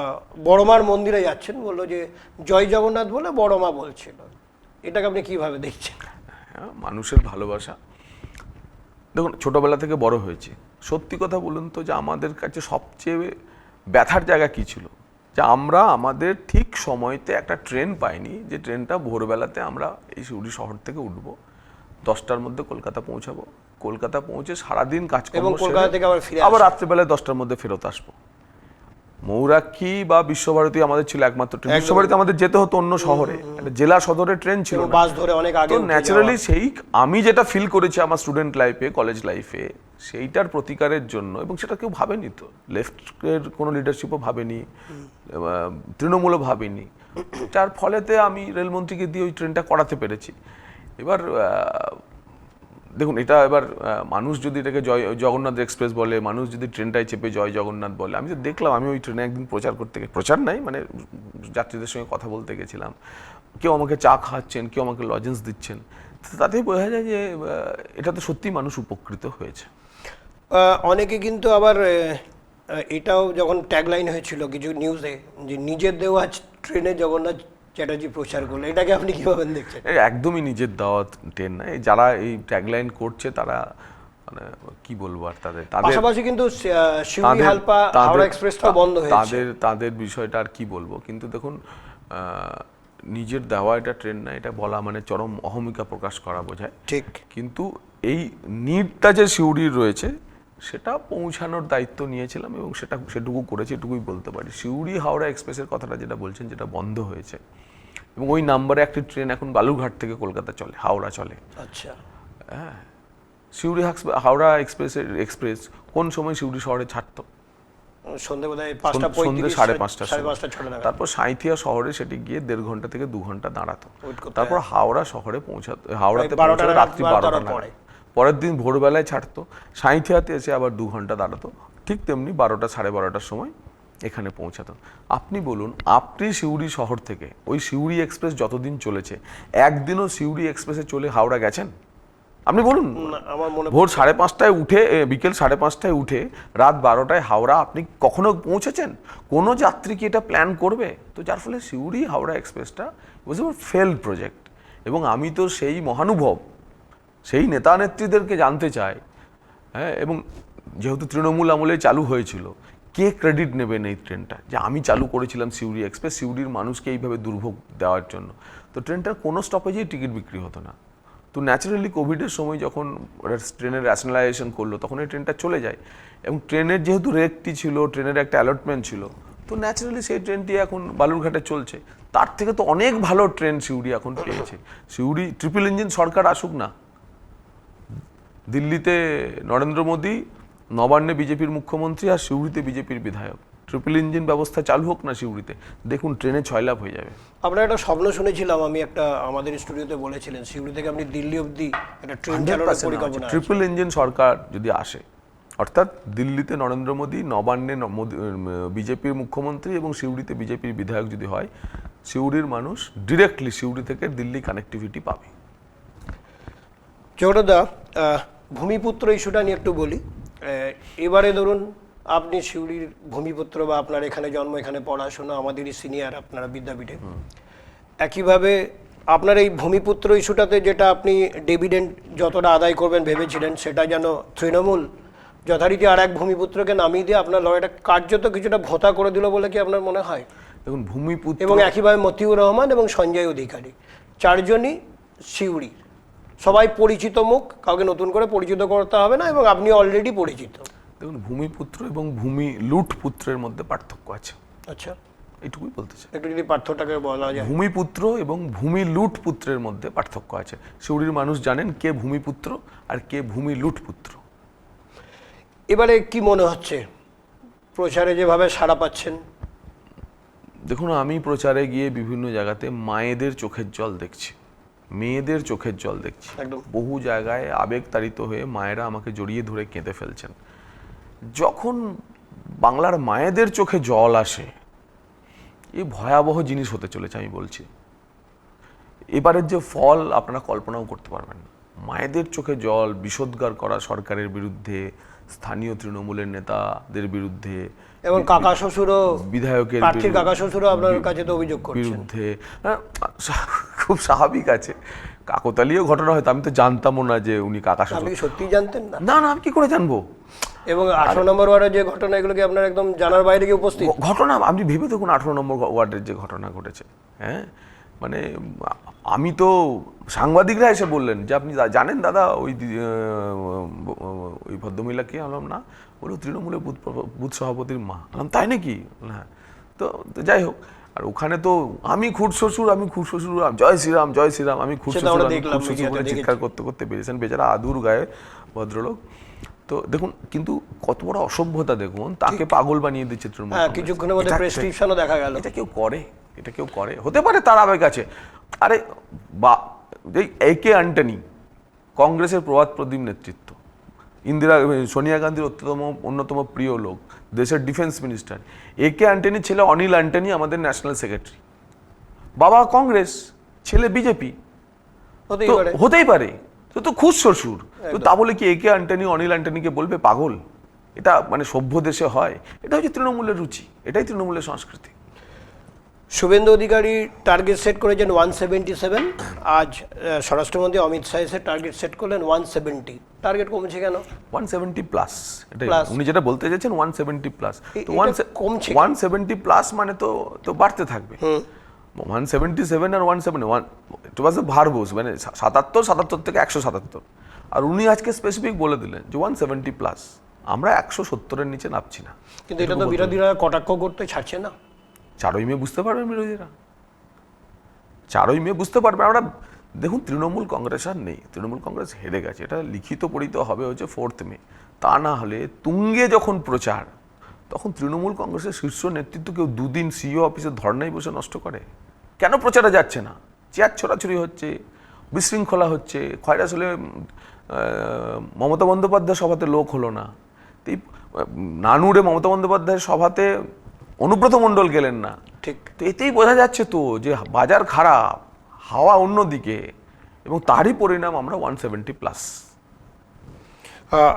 বড়মার মন্দিরে যাচ্ছেন, বললো যে জয় জগন্নাথ বলে বড়মা বলছিল। এটাকে আপনি কীভাবে দেখছেন? মানুষের ভালোবাসা। দেখুন, ছোটবেলা থেকে বড় হয়েছে। সত্যি কথা বলুন তো, যে আমাদের কাছে সবচেয়ে ব্যথার জায়গা কী ছিল? যে আমরা আমাদের ঠিক সময়তে একটা ট্রেন পাইনি, যে ট্রেনটা ভোরবেলাতে আমরা এই সিউড়ি শহর থেকে উঠবো, 10টার মধ্যে কলকাতা পৌঁছাবো, কলকাতা পৌঁছে সারাদিন কাজ করবো, কলকাতা থেকে আবার রাত্রেবেলায় 10টার মধ্যে ফেরত আসবো। মৌরাক্ষী বা বিশ্বভারতী আমাদের ছিল একমাত্র ট্রেন। বিশ্বভারতী আমাদের যেতে হতো অন্য শহরে, একটা জেলা সদরের ট্রেন ছিল, বাস ধরে অনেক আগে। তো ন্যাচারালি সেই আমি যেটা ফিল করেছি আমার স্টুডেন্ট লাইফে, কলেজ লাইফে, সেইটার প্রতিকারের জন্য, এবং সেটা কেউ ভাবেনি, তো লেফটের কোনো লিডারশিপও ভাবেনি, তৃণমূলও ভাবেনি, যার ফলেতে আমি রেলমন্ত্রীকে দিয়ে ওই ট্রেনটা করাতে পেরেছি। এবার দেখুন, এটা এবার মানুষ যদি এটাকে জয় জগন্নাথ এক্সপ্রেস বলে, মানুষ যদি ট্রেনটায় চেপে জয় জগন্নাথ বলে, আমি তো দেখলাম, আমি ওই ট্রেনে একদিন প্রচার নাই যাত্রীদের সঙ্গে কথা বলতে গেছিলাম, কেউ আমাকে চা খাওয়াচ্ছেন, কেউ আমাকে লজেন্স দিচ্ছেন, তাতেই বোঝা যায় যে এটা তো সত্যি মানুষ উপকৃত হয়েছে। অনেকে কিন্তু আবার এটাও যখন ট্যাগলাইন হয়েছিল কিছু নিউজে, যে নিজের দেওয়া ট্রেনে জগন্নাথ চ্যাটার্জি প্রচার করলো, এটাকে আপনি কিভাবে দেখছেন? একদমই নিজের দেওয়া ট্রেন না। যারা এই ট্যাগলাইন করছে তারা কি বলবো আর, পাশাপাশি কিন্তু শিউড়ি হালপা হাওড়া এক্সপ্রেসটা বন্ধ হয়েছে, তাদের বিষয়টা আর কি বলবো। কিন্তু দেখুন, নিজের দেওয়া এটা ট্রেন না, এটা বলা মানে চরম অহমিকা প্রকাশ করা বোঝায়। ঠিক। কিন্তু এই নিডটা যে সিউড়ির রয়েছে, সেটা পৌঁছানোর দায়িত্ব নিয়েছিলাম এবং সেটুকু করেছি, এটুকুই বলতে পারি। সিউড়ি হাওড়া এক্সপ্রেসের কথাটা যেটা বলছেন, যেটা বন্ধ হয়েছে, এবং ওই নাম্বারে একটি ট্রেন এখন বালুরঘাট থেকে কলকাতা চলে, হাওড়া চলে। আচ্ছা, হ্যাঁ, সিউড়ি হাওড়া এক্সপ্রেস কোন সময় সিউড়ি শহরে ছাড়তো? সন্ধ্যে বোধহয় সন্ধ্যে 5:30টার সময়। 5:30 তারপর সাঁইথিয়া শহরে সেটি গিয়ে 1.5 ঘন্টা থেকে 2 ঘন্টা দাঁড়াতো। Wait করতে তারপর হাওড়া শহরে হাওড়াতে প্রায় 12টা পৌঁছাতো রাত্রি 12টা নাগাদ নাগাদ। পরের দিন ভোরবেলায় ছাড়তো, সাঁইথিয়াতে এসে আবার 2 ঘন্টা দাঁড়াতো। ঠিক তেমনি 12টা 12:30টার সময় এখানে পৌঁছাতো। আপনি বলুন, আপনি সিউড়ি শহর থেকে ওই সিউড়ি এক্সপ্রেস যতদিন চলেছে, একদিনও সিউড়ি এক্সপ্রেসে চলে হাওড়া গেছেন? আপনি বলুন। না, আমার মনে ভোর 5:30টায় উঠে, বিকেল 5:30টায় উঠে রাত 12টায় হাওড়া আপনি কখনো পৌঁছেছেন? কোনো যাত্রী কি এটা প্ল্যান করবে? তো যার ফলে সিউড়ি হাওড়া এক্সপ্রেসটা ওয়াজ এ ফেল্ড প্রজেক্ট। এবং আমি তো সেই মহানুভব, সেই নেতা নেত্রীদেরকে জানতে চাই, হ্যাঁ, এবং যেহেতু তৃণমূল আমলে চালু হয়েছিল, কে ক্রেডিট নেবেন এই ট্রেনটা যে আমি চালু করেছিলাম সিউড়ি এক্সপ্রেস, সিউড়ির মানুষকে এইভাবে দুর্ভোগ দেওয়ার জন্য? তো ট্রেনটার কোনো স্টপেজেই টিকিট বিক্রি হতো না। তো ন্যাচারালি কোভিডের সময় যখন ট্রেনের র্যাশনালাইজেশন করলো, তখন এই ট্রেনটা চলে যায়। এবং ট্রেনের যেহেতু রেটটি ছিল, ট্রেনের একটা অ্যালটমেন্ট ছিল, তো ন্যাচারালি সেই ট্রেনটি এখন বালুরঘাটে চলছে। তার থেকে তো অনেক ভালো ট্রেন সিউড়ি এখন পেয়েছে। সিউড়ি ট্রিপল ইঞ্জিন সরকার আসুক না, দিল্লিতে নরেন্দ্র মোদী, নবান্নে বিজেপির মুখ্যমন্ত্রী, আর সিউড়িতে বিজেপির বিধায়ক, ট্রিপল ইঞ্জিন ব্যবস্থা চালু হোক না সিউড়িতে, দেখুন ট্রেনে 6 লাভ হয়ে যাবে। আপনার একটা স্বপ্ন শুনেছিলাম আমি, একটা আমাদের স্টুডিওতে বলেছিলেন সিউড়ি থেকে আপনি দিল্লি অবধি একটা ট্রেন চালানোর পরিকল্পনা আছে। ট্রিপল ইঞ্জিন সরকার যদি আসে, অর্থাৎ দিল্লিতে নরেন্দ্র মোদী, নবান্নে বিজেপির মুখ্যমন্ত্রী এবং সিউড়িতে বিজেপির বিধায়ক যদি হয়, সিউড়ির মানুষ ডিরেক্টলি সিউড়ি থেকে দিল্লি কানেক্টিভিটি পাবে। জগন্নাথদা, ভূমিপুত্র ইস্যুটা নিয়ে একটু বলি। এবারে ধরুন আপনি সিউড়ির ভূমিপুত্র, বা আপনার এখানে জন্ম, এখানে পড়াশোনা, আমাদেরই সিনিয়র আপনারা বিদ্যাপীঠে। একইভাবে আপনার এই ভূমিপুত্র ইস্যুটাতে যেটা আপনি ডিভিডেন্ড যতটা আদায় করবেন ভেবেছিলেন, সেটা যেন তৃণমূল যথারীতি আর এক ভূমিপুত্রকে নামিয়ে দিয়ে আপনার লড়াইটা কার্যত কিছুটা ভোতা করে দিল বলে কি আপনার মনে হয়? দেখুন, ভূমিপুত্র এবং একইভাবে মতিউর রহমান এবং সঞ্জয় অধিকারী, চারজনই সিউড়ি, সবাই পরিচিত মুখ, কাউকে নতুন করে পরিচিত করতে হবে না, এবং আপনি অলরেডি পরিচিত। দেখুন, ভূমিপুত্র এবং ভূমি লুট পুত্রের মধ্যে পার্থক্য আছে। আচ্ছা, এইটুকুই বলতে চাই। একটু যদি পার্থক্যটাকে বলা যায়। ভূমিপুত্র এবং ভূমি লুট পুত্রের মধ্যে পার্থক্য আছে। সিউড়ির মানুষ জানেন কে ভূমিপুত্র আর কে ভূমি লুট পুত্র। এবারে কি মনে হচ্ছে প্রচারে যেভাবে সাড়া পাচ্ছেন? দেখুন, আমি প্রচারে গিয়ে বিভিন্ন জায়গাতে মায়েদের চোখের জল দেখছি, মেয়েদের চোখের জল দেখছি। একদম। বহু জায়গায় আবেগতাড়িত হয়ে মায়েরা আমাকে জড়িয়ে ধরে কেঁদে ফেলছেন। যখন বাংলার মায়েদের চোখে জল আসে, এই ভয়াবহ জিনিস হতে চলেছে। আমি বলছি, এবারের যে ফল আপনারা কল্পনাও করতে পারবেন না। মায়েদের চোখে জল, বিষোদ্গার করা সরকারের বিরুদ্ধে, স্থানীয় তৃণমূলের নেতাদের বিরুদ্ধে, এবং কাকা শ্বশুরও, বিধায়কের প্রার্থীর কাকা শ্বশুরও আপনার কাছে তো অভিযোগ করছেন বিরুদ্ধে। খুব স্বাভাবিক আছে, কাকতালীয় ঘটনা হয়তো, আমি তো জানতামও না যে উনি কাকা আপনি শ্বশুর। কি সত্যিই জানতেন না? না না, আমি কি করে জানবো? এবং 18 নম্বর ওয়ার্ডের যে ঘটনা, এগুলো কি আপনার একদম জানার বাইরে গিয়ে উপস্থিত? ঘটনা আপনি ভেবে দেখুন, 18 নম্বর ওয়ার্ডের যে ঘটনা ঘটেছে, হ্যাঁ, মানে আমি তো, সাংবাদিকরা এসে বললেন যে আপনি জানেন দাদা ওই ভদ্রমহিলা কে? আলাম না, বলো তৃণমূলের বুথ সভাপতির মা। আলাম তাই নাকি? হ্যাঁ। তো যাই হোক, আর ওখানে তো আমি খুড় শ্বশুর, জয় শ্রীরাম জয় শ্রীরাম, আমি খুড় শ্বশুর করে চিৎকার করতে করতে বেরিয়েছেন, বেচারা আদুর গায়ে ভদ্রলোক। তো দেখুন, কিন্তু কত বড় অসভ্যতা দেখুন, তাকে পাগল বানিয়ে দিচ্ছে তৃণমূল। কিছুক্ষণের মধ্যে প্রেসক্রিপশনও দেখা গেল। এটা কেউ করে? হতে পারে তার আবেগ আছে। আরে বা একে অ্যান্টনি, কংগ্রেসের প্রভাত প্রদীপ নেতৃত্ব, সোনিয়া গান্ধীর অন্যতম প্রিয় লোক, দেশের ডিফেন্স মিনিস্টার, একে অ্যান্টনির ছেলে অনিল অ্যান্টনি আমাদের ন্যাশনাল সেক্রেটারি, বাবা কংগ্রেস, ছেলে বিজেপি, হতেই পারে। তো খুশ শ্বশুর, তো তা বলে কি একে অ্যান্টনি অনিল অ্যান্টনিকে বলবে পাগল? এটা মানে সভ্য দেশে হয়? এটা হচ্ছে তৃণমূলের রুচি, এটাই তৃণমূলের সংস্কৃতি। শুভেন্দু অধিকারী টার্গেট সেট করেছেন 177, আজ স্বরাষ্ট্রমন্ত্রী অমিত শাহ এসে টার্গেট সেট করলেন 170। টার্গেট কমছে কেন? 170 প্লাস, এটাই উনি যেটা বলতে চাইছেন, 170 প্লাস। তো কমছে 170 প্লাস মানে তো বাড়তে থাকবে। 177 আর 171, ইট ওয়াজ এ ভার্বস, মানে 77 থেকে 177। আর উনি আজকে স্পেসিফিক বলে দিলেন যে 170 প্লাস। আমরা 170-এর নিচে নামছি না। কিন্তু এটা তো বিরোধীরা কটাক্ষ করতে ছাড়ছে না। 4ই মে বুঝতে পারবেন বিরোধীরা, 4ই মে বুঝতে পারবে। আমরা দেখুন, তৃণমূল কংগ্রেস আর নেই, তৃণমূল কংগ্রেস হেরে গেছে, এটা লিখিত পরিত হবে হচ্ছে 4th মে। তা না হলে তুঙ্গে যখন প্রচার, তখন তৃণমূল কংগ্রেসের শীর্ষ নেতৃত্ব কেউ 2 দিন সিইও অফিসে ধর্নায় বসে নষ্ট করে? কেন প্রচারে যাচ্ছে না? চেয়ার ছোড়াছুড়ি হচ্ছে, বিশৃঙ্খলা হচ্ছে, খয়রাস হলে মমতা বন্দ্যোপাধ্যায় সভাতে লোক হলো না, এই নানুরে মমতা বন্দ্যোপাধ্যায়ের সভাতে অনুব্রত মণ্ডল গেলেন না। ঠিক। তো এতেই বোঝা যাচ্ছে তো যে বাজার খারাপ, হাওয়া অন্যদিকে, এবং তারই পরিণাম আমরা 170+।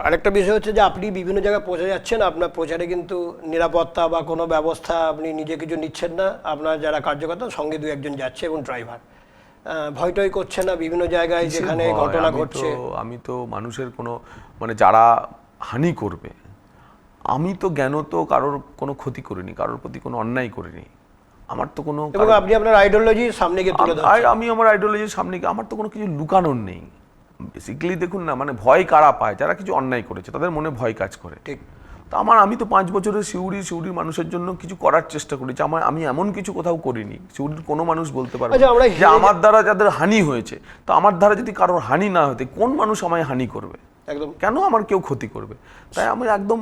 আরেকটা বিষয় হচ্ছে যে আপনি বিভিন্ন জায়গায় পৌঁছে যাচ্ছেন, আপনার প্রচারে কিন্তু নিরাপত্তা বা কোনো ব্যবস্থা আপনি নিজে কিছু নিচ্ছেন না, আপনার যারা কার্যকর্তা সঙ্গে 2-1 যাচ্ছে এবং ড্রাইভার। ভয় টয় করছে না বিভিন্ন জায়গায় যেখানে ঘটনা ঘটছে? আমি তো মানুষের কোনো মানে যারা হানি করবে, আমি তো জ্ঞানত কারোর কোনো ক্ষতি করিনি, কারোর প্রতি কোনো অন্যায় করিনি। আমার তো কোনো, এবং আপনি আপনার আইডিওলজি সামনে গিয়ে তুলে ধরছেন। আমি আমার আইডিওলজির সামনে গিয়ে, আমার তো কোনো কিছু লুকানোর নেই। বেসিক্যালি দেখুন না, মানে ভয় কারা পায়? যারা কিছু অন্যায় করেছে তাদের মনে ভয় কাজ করে। ঠিক। তো আমি তো 5 বছরের সিউড়ির মানুষের জন্য কিছু করার চেষ্টা করেছি। আমি এমন কিছু কোথাও করিনি, সিউড়ির কোনো মানুষ বলতে পারবে যে আমার দ্বারা যাদের হানি হয়েছে, তো আমার দ্বারা যদি কারোর হানি না হতে কোন মানুষ আমায় হানি করবে? একদম। কেন আমার কেউ ক্ষতি করবে? তাই আমি একদম,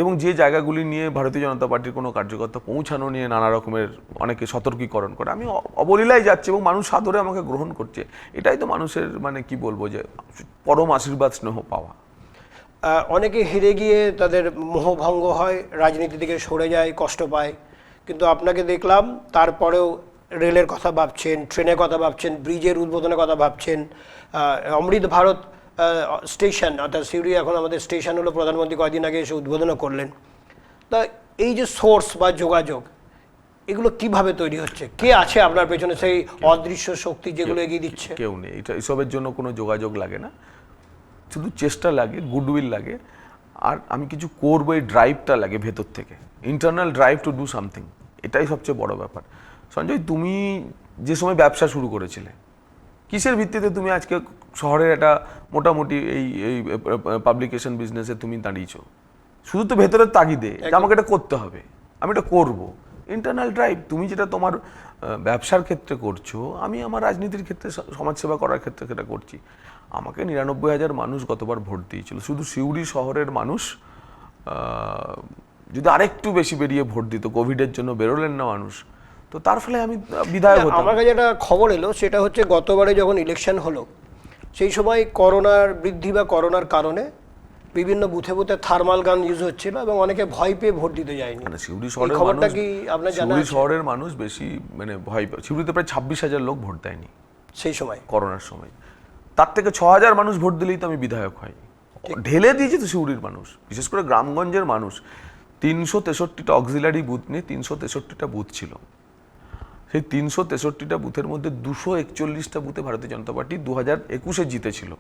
এবং যে জায়গাগুলি নিয়ে ভারতীয় জনতা পার্টির কোনো কার্যকর্তা পৌঁছানো নিয়ে নানা রকমের অনেকে সতর্কীকরণ করে, আমি অবলীলায় যাচ্ছি এবং মানুষ সাদরে আমাকে গ্রহণ করছে। এটাই তো মানুষের মানে কি বলবো, যে পরম আশীর্বাদ স্নেহ পাওয়া। অনেকে হেরে গিয়ে তাদের মোহভঙ্গ হয়, রাজনীতি থেকে সরে যায়, কষ্ট পায়, কিন্তু আপনাকে দেখলাম তারপরেও রেলের কথা ভাবছেন, ট্রেনের কথা ভাবছেন, ব্রিজের উদ্বোধনের কথা ভাবছেন। অমৃত ভারত স্টেশন, অর্থাৎ সিউড়ি এখন আমাদের স্টেশন হলো, প্রধানমন্ত্রী কয়েকদিন আগে এসে উদ্বোধনও করলেন। তা এই যে সোর্স বা যোগাযোগ, এগুলো কিভাবে তৈরি হচ্ছে? কে আছে আপনার পেছনে সেই অদৃশ্য শক্তি যেগুলো এগিয়ে দিচ্ছে? কেউ নেই। এসবের জন্য কোনো যোগাযোগ লাগে না, শুধু চেষ্টা লাগে, গুডউইল লাগে, আর আমি কিছু করবো এই ড্রাইভটা লাগে ভেতর থেকে, internal drive to do something. এটাই সবচেয়ে বড় ব্যাপার। সঞ্জয়, তুমি যে সময় ব্যবসা শুরু করেছিলে, কিসের ভিত্তিতে তুমি আজকে শহরের একটা মোটামুটি এই পাবলিকেশন বিজনেসে তুমি দাঁড়িয়েছো? শুধু তো ভেতরের তাগিদে যে আমাকে এটা করতে হবে, আমি এটা করবো। Internal drive. তুমি যেটা তোমার ব্যবসার ক্ষেত্রে করছো, আমি আমার রাজনীতির ক্ষেত্রে, সমাজসেবা করার ক্ষেত্রে সেটা করছি। আমাকে 99,000 মানুষ গতবার ভোট দিয়েছিল। শুধু সিউড়ি শহরের মানুষ যদি আরেকটু বেশি বেরিয়ে ভোট দিত, কোভিডের জন্য বেরোলেন না মানুষ, তো তার ফলে আমি বিধায়ক হতাম। আমার কাছে একটা খবর এলো, সেটা হচ্ছে গতবারে যখন ইলেকশন হলো সেই সময় করোনার বৃদ্ধি বা করোনার কারণে বিভিন্ন বুথে বুথে থার্মাল গান ইউজ হচ্ছিল এবং অনেকে ভয় পেয়ে ভোট দিতে যায়নি। মানে সিউড়ি শহরের খবরটা মানুষ, কি আপনার জানা আছে? সিউড়ি শহরের মানুষ বেশি মানে ভয় পায়। সিউড়িতে প্রায় 26,000 লোক ভোট দেয়নি সেই সময়, করোনার সময়। তার থেকে 6,000 মানুষ ভোট দিলেই তো আমি বিধায়ক হই। ঢেলে দিয়েছে তো সিউড়ির মানুষ, বিশেষ করে গ্রামগঞ্জের মানুষ। 363টা অক্সিলারি বুথ নিয়ে 363টা বুথ ছিল। সেই 363টা বুথের মধ্যে 241টা বুথে ভারতীয় জনতা পার্টি 2021-এ জিতেছিল।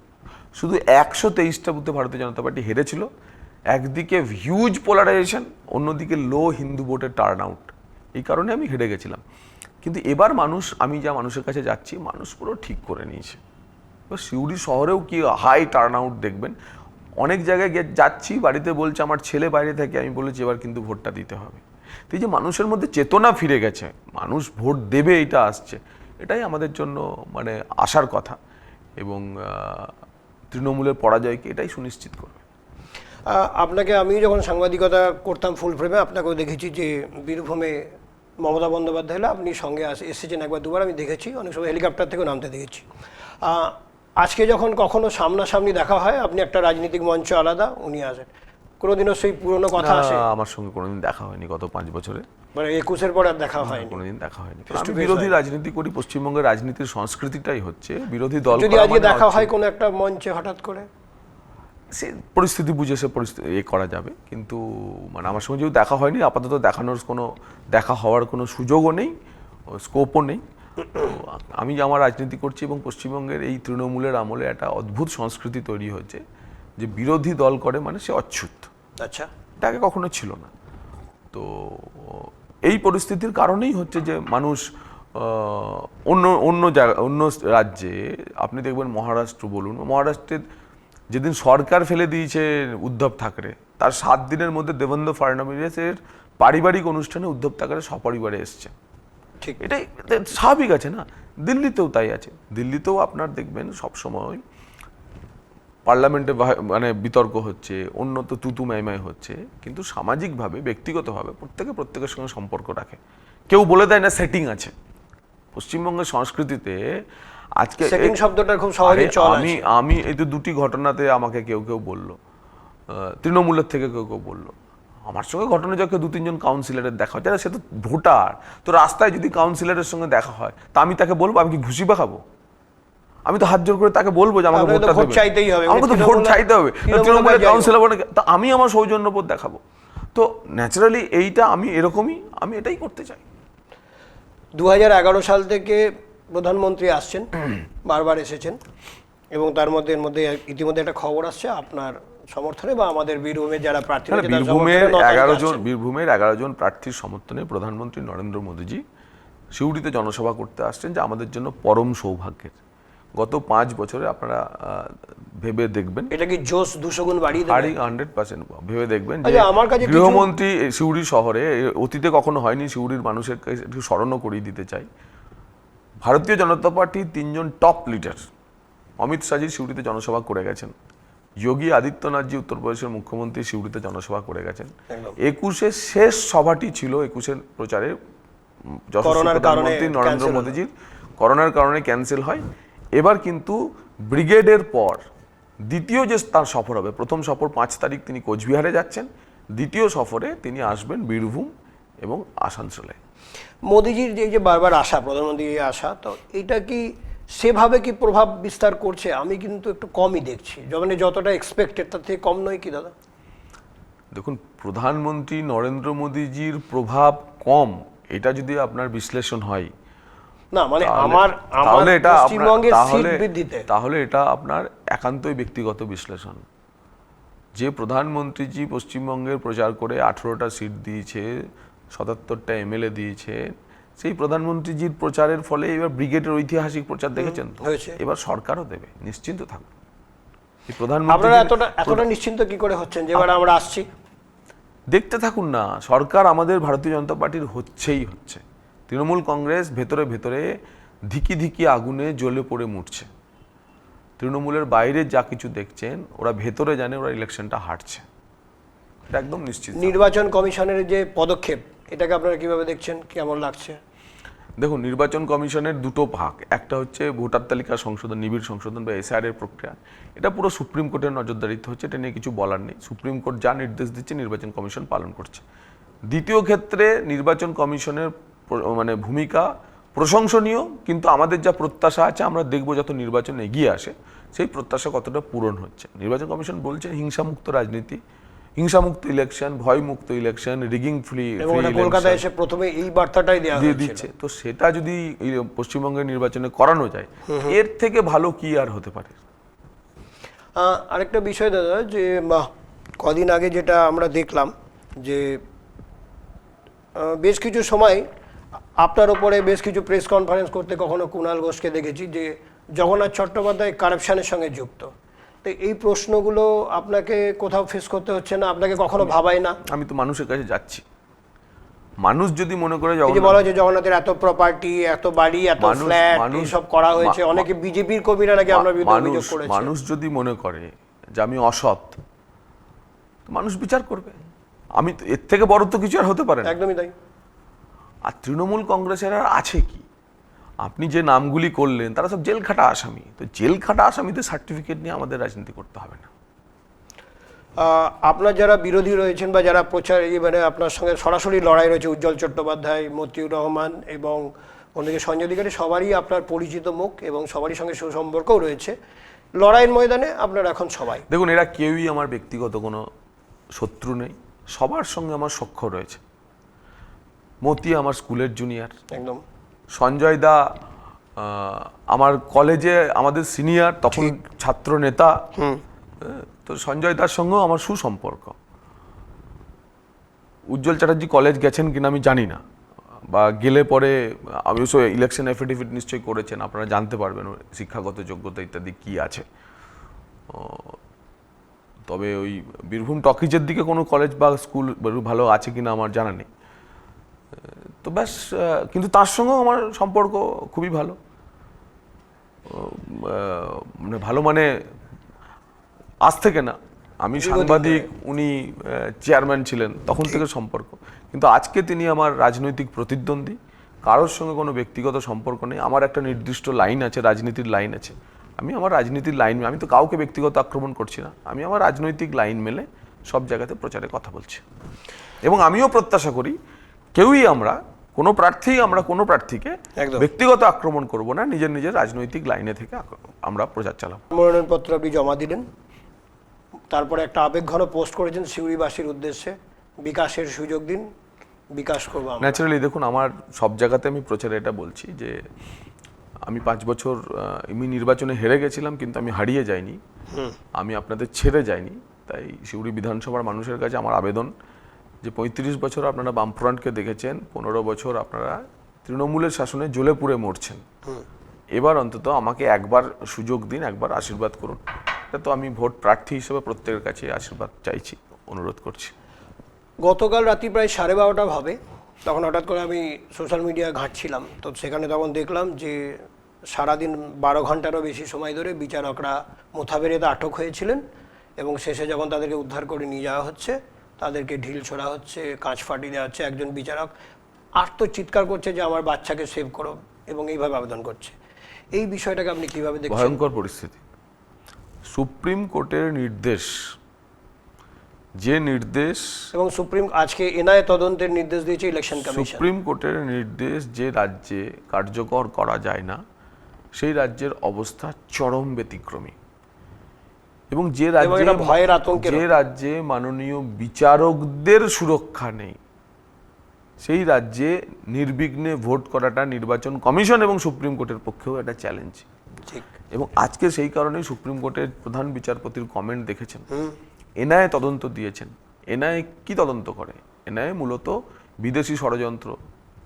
শুধু 123টা বুথে ভারতীয় জনতা পার্টি হেরেছিল। একদিকে হিউজ পোলারাইজেশন, অন্যদিকে লো হিন্দু ভোটের টার্ন আউট। এই কারণে আমি হেরে গেছিলাম। কিন্তু এবার মানুষ, আমি যা মানুষের কাছে যাচ্ছি, মানুষ পুরো ঠিক করে নিয়েছে। এবার সিউড়ি শহরেও কি হাই টার্ন আউট দেখবেন। অনেক জায়গায় যাচ্ছি, বাড়িতে বলছে আমার ছেলে বাইরে থাকে, আমি বলেছি এবার কিন্তু ভোটটা দিতে হবে। তো এই যে মানুষের মধ্যে চেতনা ফিরে গেছে, মানুষ ভোট দেবে, এটা আসছে, এটাই আমাদের জন্য মানে আশার কথা। এবং তৃণমূলের পরাজয়কে এটাই সুনিশ্চিত করবে। আপনাকে আমি যখন সাংবাদিকতা করতাম ফুল ফ্রেমে, আপনাকেও দেখেছি যে বীরভূমে মমতা বন্দ্যোপাধ্যায় হলে আপনি সঙ্গে এসেছেন 1-2 বার, আমি দেখেছি। অনেক সময় হেলিকপ্টার থেকেও নামতে দেখেছি। আজকে যখন কখনো সামনাসামনি দেখা হয়, আপনি একটা রাজনৈতিক মঞ্চ আলাদা, উনি আসেন, কোনোদিনও সেই পুরনো কথা আসে? আমার সঙ্গে কোনোদিন দেখা হয়নি গত 5 বছরে। মানে 21-এর পর আর দেখা হয়নি? কোনোদিন দেখা হয়নি। আমি বিরোধী রাজনীতি করি, পশ্চিমবঙ্গের রাজনীতির সংস্কৃতিটাই হচ্ছে বিরোধী দল। যদি আজকে দেখা হয় কোনো একটা মঞ্চে হঠাৎ করে, সে পরিস্থিতি বুঝে সে পরিস্থিতি করা যাবে, কিন্তু মানে আমার সঙ্গে যেহেতু দেখা হয়নি, আপাতত দেখা হওয়ার কোনো সুযোগও নেই, স্কোপও নেই। আমি যে আমার রাজনীতি করছি এবং পশ্চিমবঙ্গের এই তৃণমূলের আমলে একটা অদ্ভুত সংস্কৃতি তৈরি হয়েছে যে বিরোধী দল করে মানে সে অচ্ছুত। আচ্ছা, এটা আগে কখনো ছিল না। তো এই পরিস্থিতির কারণেই হচ্ছে যে মানুষ অন্য রাজ্যে, আপনি দেখবেন মহারাষ্ট্র বলুন, মহারাষ্ট্রের যেদিন সরকার ফেলে দিয়েছে উদ্ধব ঠাকরে, তার 7 দিনের মধ্যে দেবেন্দ্র ফাডনবিসের পারিবারিক অনুষ্ঠানে উদ্ধব ঠাকরে সপরিবারে এসছে। ঠিক এটাই স্বাভাবিক আছে না? দিল্লিতেও তাই আছে। দিল্লিতেও আপনার দেখবেন সবসময় পার্লামেন্টে মানে বিতর্ক হচ্ছে, অন্য তো তুতু মাইমাই হচ্ছে, কিন্তু সামাজিকভাবে ব্যক্তিগতভাবে প্রত্যেকের সঙ্গে সম্পর্ক রাখে। কেউ বলে দেয় না সেটিং আছে। পশ্চিমবঙ্গের সংস্কৃতিতে আজকে সেটিং শব্দটা খুব সহজেই চল আছে। আমি এই তো 2টি ঘটনাতে আমাকে কেউ বললো, তৃণমূলের থেকে কেউ বললো, আমার সঙ্গে ঘটনা যখন 2-3 জন কাউন্সিলরের দেখা হয়, যারা সে তো ভোটার, তো রাস্তায় যদি কাউন্সিলরের সঙ্গে দেখা হয় তা আমি তাকে বলবো আমি কি ঘুষি পাকাবো? আমি তো হাত জোর করে তাকে বলবো যে আমাকে ভোট চাইতেই হবে, আমাকে তো ভোট চাইতে হবে, তৃণমূলের কাউন্সিলর বলে তা আমি আমার সৌজন্যবোধ দেখাবো। তো ন্যাচারালি এইটা আমি এটাই করতে চাই। 2011 সাল থেকে প্রধানমন্ত্রী আসছেন, বারবার এসেছেন, এবং তার মধ্যে ইতিমধ্যে একটা খবর আসছে আপনার সমর্থনে বা আমাদের বীরভূমের যারা প্রার্থী রয়েছে তার সমর্থনে বীরভূমের 11 জন প্রার্থীর সমর্থনে প্রধানমন্ত্রী নরেন্দ্র মোদীজি সিউড়িতে জনসভা করতে আসছেন, যা আমাদের জন্য পরম সৌভাগ্যের। গত 5 বছরে আপনারা ভেবে দেখবেন, এটা কি জোশ 200 গুণ বাড়িয়ে দেবে? 100% ভেবে দেখবেন যে আমার কাছে গৃহমন্ত্রী সিউড়ি শহরে, অতীতে কখনো হয়নি, সিউড়ির মানুষের কাছে একটু স্মরণও করিয়ে দিতে চাই, ভারতীয় জনতা পার্টির 3 জন টপ লিডার অমিত শাহজি সিউড়িতে জনসভা করে গেছেন, যোগী আদিত্যনাথজি উত্তরপ্রদেশের মুখ্যমন্ত্রী সিউড়িতে জনসভা করে গেছেন। 21-এর শেষ সভাটি ছিল 21-এর প্রচারে প্রধানমন্ত্রী নরেন্দ্র মোদীজির করোনার কারণে ক্যান্সেল হয়। এবার কিন্তু ব্রিগেডের পর দ্বিতীয় যে তার সফর হবে, প্রথম সফর 5 তারিখ তিনি কোচবিহারে যাচ্ছেন, দ্বিতীয় সফরে তিনি আসবেন বীরভূম এবং আসানসোলে। মোদীজির যে বারবার আসা, প্রধানমন্ত্রীর আসা, তো এটা কি সেভাবে কি প্রভাব বিস্তার করছে? আমি কিন্তু একটু কমই দেখছি, মানে যতটা এক্সপেক্টেড তার থেকে কম নয় কি দাদা? দেখুন, প্রধানমন্ত্রী নরেন্দ্র মোদীজির প্রভাব কম, এটা যদি আপনার বিশ্লেষণ হয় না, মানে তাহলে এটা আপনার একান্তই ব্যক্তিগত বিশ্লেষণ। যে প্রধানমন্ত্রীজি পশ্চিমবঙ্গের প্রচার করে 18টা সিট দিয়েছে, 77টা এমএলএ দিয়েছে, সেই প্রধানমন্ত্রীজির প্রচারের ফলে এবার ব্রিগেডের ঐতিহাসিক প্রচার দেখেছেন তো, এবার সরকারও দেবে, নিশ্চিন্ত থাকুন। এই প্রধানমন্ত্রী এতটা নিশ্চিন্ত কি করে হচ্ছেন যে এবার আমরা আসছি? দেখতে থাকুন না, সরকার আমাদের ভারতীয় জনতা পার্টির হচ্ছে। তৃণমূল কংগ্রেস ভেতরে ভেতরে ধিকি আগুনে জ্বলে পড়ে মরছে। তৃণমূলের বাইরে যা কিছু দেখছেন, ওরা ভেতরে জানে ওরা ইলেকশনটা হারছে, এটা একদম নিশ্চিত। নির্বাচন কমিশনের যে পদক্ষেপ, এটাকে আপনারা কিভাবে দেখছেন, কেমন লাগছে? দেখুন, নির্বাচন কমিশনের 2টো ভাগ, একটা হচ্ছে ভোটার তালিকা সংশোধন, নিবিড় সংশোধন বা এসআর এর প্রক্রিয়া, এটা পুরো সুপ্রিম কোর্টের নজরদারিতে হচ্ছে, এটা নিয়ে কিছু বলার নেই। সুপ্রিম কোর্ট যা নির্দেশ দিচ্ছে নির্বাচন কমিশন পালন করছে। দ্বিতীয় ক্ষেত্রে নির্বাচন কমিশনের মানে ভূমিকা প্রশংসনীয়, কিন্তু আমাদের যা প্রত্যাশা আছে, আমরা দেখব যত নির্বাচন এগিয়ে আসে সেই প্রত্যাশা কতটা পূরণ হচ্ছে। নির্বাচন কমিশন বলছে হিংসামুক্ত রাজনীতি, হিংসামুক্ত ইলেকশন, ভয়মুক্ত ইলেকশন, রিগিং ফ্রি কলকাতায় এসে প্রথমে এই বার্তাটাই দিয়ে দিচ্ছে। তো সেটা যদি পশ্চিমবঙ্গের নির্বাচনে করানো যায়, এর থেকে ভালো কি আর হতে পারে? আরেকটা বিষয় দাদা, যে কদিন আগে যেটা আমরা দেখলাম যে বেশ কিছু সময় আপনার উপরে বেশ কিছু প্রেস কনফারেন্স করতে কখনো কুণাল ঘোষকে দেখেছি যে জগন্নাথ চট্টোপাধ্যায় কারাপশনের সঙ্গে যুক্ত। তো এই প্রশ্নগুলো আপনাকে কোথাও ফেস করতে হচ্ছে না? আপনাকে কখনো ভাবায় না? আমি তো মানুষের কাছে যাচ্ছি, মানুষ যদি মনে করে বলা হচ্ছে জগন্নাথের এত প্রপার্টি, এত বাড়ি, এত ফ্ল্যাট, এইসব করা হয়েছে, অনেকে বিজেপির কর্মীরা নাকি আপনার বিরুদ্ধে অভিযোগ করেছে। মানুষ যদি মনে করে যে আমি অসৎ, মানুষ বিচার করবে। আমি এর থেকে বড় তো কিছু আর হতে পারে না। একদমই তাই। আর তৃণমূল কংগ্রেসের আর আছে কি? আপনি যে নামগুলি করলেন তারা সব জেল খাটা আসামি, তো জেল খাটা আসামিদের সার্টিফিকেট নিয়ে আমাদের রাজনীতি করতে হবে না। আপনার যারা বিরোধী রয়েছেন বা যারা প্রচার, মানে আপনার সঙ্গে সরাসরি লড়াই রয়েছে, উজ্জ্বল চট্টোপাধ্যায়, মতিউর রহমান এবং অন্যদিকে সঞ্জয় অধিকারী, সবারই আপনার পরিচিত মুখ এবং সবারই সঙ্গে সুসম্পর্কও রয়েছে। লড়াইয়ের ময়দানে আপনার এখন সবাই, দেখুন, এরা কেউই আমার ব্যক্তিগত কোনো শত্রু নেই, সবার সঙ্গে আমার সখ্য রয়েছে। মতি আমার স্কুলের জুনিয়র, একদম। সঞ্জয় দা আমার কলেজে আমাদের সিনিয়র, তখন ছাত্র নেতা, তো সঞ্জয় দার সঙ্গেও আমার সুসম্পর্ক। উজ্জ্বল চ্যাটার্জি কলেজ গেছেন কিনা আমি জানি না, বা গেলে পরে অবশ্য ইলেকশন এফিডেভিট নিশ্চয়ই করেছেন, আপনারা জানতে পারবেন শিক্ষাগত যোগ্যতা ইত্যাদি কি আছে। তবে ওই বীরভূম টকিজের দিকে কোনো কলেজ বা স্কুল ভালো আছে কিনা আমার জানা নেই। তো ব্যাস, কিন্তু তার সঙ্গেও আমার সম্পর্ক খুবই ভালো। মানে ভালো মানে আজ থেকে না, আমি সাংবাদিক, উনি চেয়ারম্যান ছিলেন, তখন থেকে সম্পর্ক। কিন্তু আজকে তিনি আমার রাজনৈতিক প্রতিদ্বন্দ্বী, কারোর সঙ্গে কোনো ব্যক্তিগত সম্পর্ক নেই। আমার একটা নির্দিষ্ট লাইন আছে, রাজনীতির লাইন আছে। আমি আমার রাজনীতির লাইন, আমি তো কাউকে ব্যক্তিগত আক্রমণ করছি না, আমি আমার রাজনৈতিক লাইন মেলে সব জায়গাতে প্রচারে কথা বলছি। এবং আমিও প্রত্যাশা করি কোনো প্রার্থীকে ব্যক্তিগত আক্রমণ করব না, নিজের নিজের রাজনৈতিক লাইনে থেকে আমরা প্রচার চালাবো। মনোনয়নপত্র আপনি জমা দিলেন, তারপরে একটা আবেগঘন পোস্ট করেছেন সিউড়িবাসীর উদ্দেশ্যে, বিকাশের সুযোগ দিন, বিকাশ করবো। ন্যাচারালি দেখুন, আমার সব জায়গাতে আমি প্রচারে এটা বলছি যে আমি 5 বছর এমনি নির্বাচনে হেরে গেছিলাম, কিন্তু আমি হারিয়ে যাইনি, আমি আপনাদের ছেড়ে যাইনি। তাই সিউড়ি বিধানসভার মানুষের কাছে আমার আবেদন যে 35 বছর আপনারা বামফ্রন্টকে দেখেছেন, 15 বছর আপনারা তৃণমূলের শাসনে জ্বলে পুড়ে মরছেন। এবার অন্তত আমাকে একবার সুযোগ দিন, একবার আশীর্বাদ করুন। এটা তো আমি ভোট প্রার্থী হিসেবে প্রত্যেকের কাছে আশীর্বাদ চাইছি, অনুরোধ করছি। গতকাল রাত্রি প্রায় 12:30 হবে, তখন হঠাৎ করে আমি সোশ্যাল মিডিয়া ঘাঁটছিলাম, তো সেখানে তখন দেখলাম যে সারাদিন 12 ঘন্টারও বেশি সময় ধরে বিচারকরা মোথাবেরিতে আটক হয়েছিলেন, এবং শেষে যখন তাদেরকে উদ্ধার করে নিয়ে যাওয়া হচ্ছে, তাদেরকে ঢিল ছোড়া হচ্ছে, কাঁচ ফাটিয়ে দেওয়া হচ্ছে। একজন বিচারক চিৎকার করছে যে আমার বাচ্চাকে সেভ করো, এবং এইভাবে আবেদন করছে। এই বিষয়টাকে আপনি কিভাবে দেখছেন? ভয়ঙ্কর পরিস্থিতি। সুপ্রিম কোর্টের নির্দেশ, যে নির্দেশ, এবং সুপ্রিম আজকে এনআইএ তদন্তের নির্দেশ দিয়েছে ইলেকশন কমিশন। সুপ্রিম কোর্টের নির্দেশ যে রাজ্যে কার্যকর করা যায় না, সেই রাজ্যের অবস্থা চরম ব্যতিক্রমী। এবং যে রাজ্যে মাননীয় বিচারকদের সুরক্ষা নেই, সেই রাজ্যে নির্বিঘ্নে ভোট করাটা নির্বাচন কমিশন এবং সুপ্রিম কোর্টের পক্ষেও একটা চ্যালেঞ্জ। ঠিক। এবং আজকে সেই কারণেই সুপ্রিম কোর্টের প্রধান বিচারপতির কমেন্ট দেখেছেন, এনআইএ তদন্ত দিয়েছেন। এনআইএ কি তদন্ত করে? এনআইএ মূলত বিদেশি ষড়যন্ত্র,